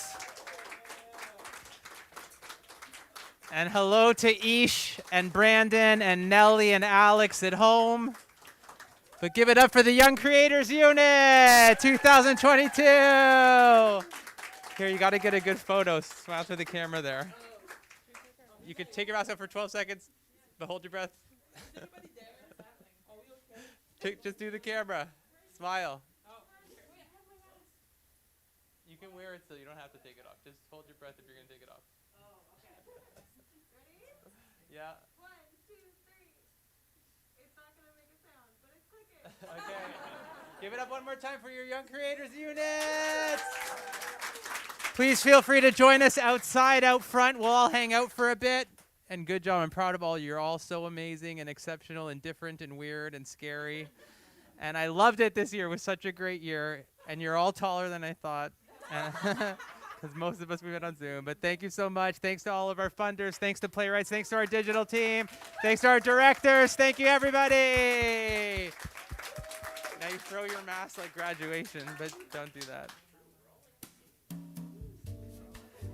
And hello to Ish and Brandon and Nellie and Alex at home. But give it up for the Young Creators Unit 2022. Here, you got to get a good photo. Smile to the camera there. You could take your mask off for 12 seconds, but hold your breath. Just do the camera. Smile. You can wear it so you don't have to take it off. Just hold your breath if you're going to take it off. Yeah. 1, 2, 3. It's not gonna make a sound, but it's clicking. Okay. Give it up one more time for your Young Creators Unit. Please feel free to join us outside, out front. We'll all hang out for a bit. And good job. I'm proud of all you. You're all so amazing and exceptional and different and weird and scary. And I loved it this year. It was such a great year. And you're all taller than I thought. Because most of us we went on Zoom. But thank you so much. Thanks to all of our funders. Thanks to Playwrights. Thanks to our digital team. Thanks to our directors. Thank you, everybody. Now you throw your mask like graduation, but don't do that.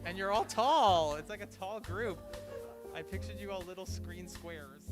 And you're all tall. It's like a tall group. I pictured you all little screen squares.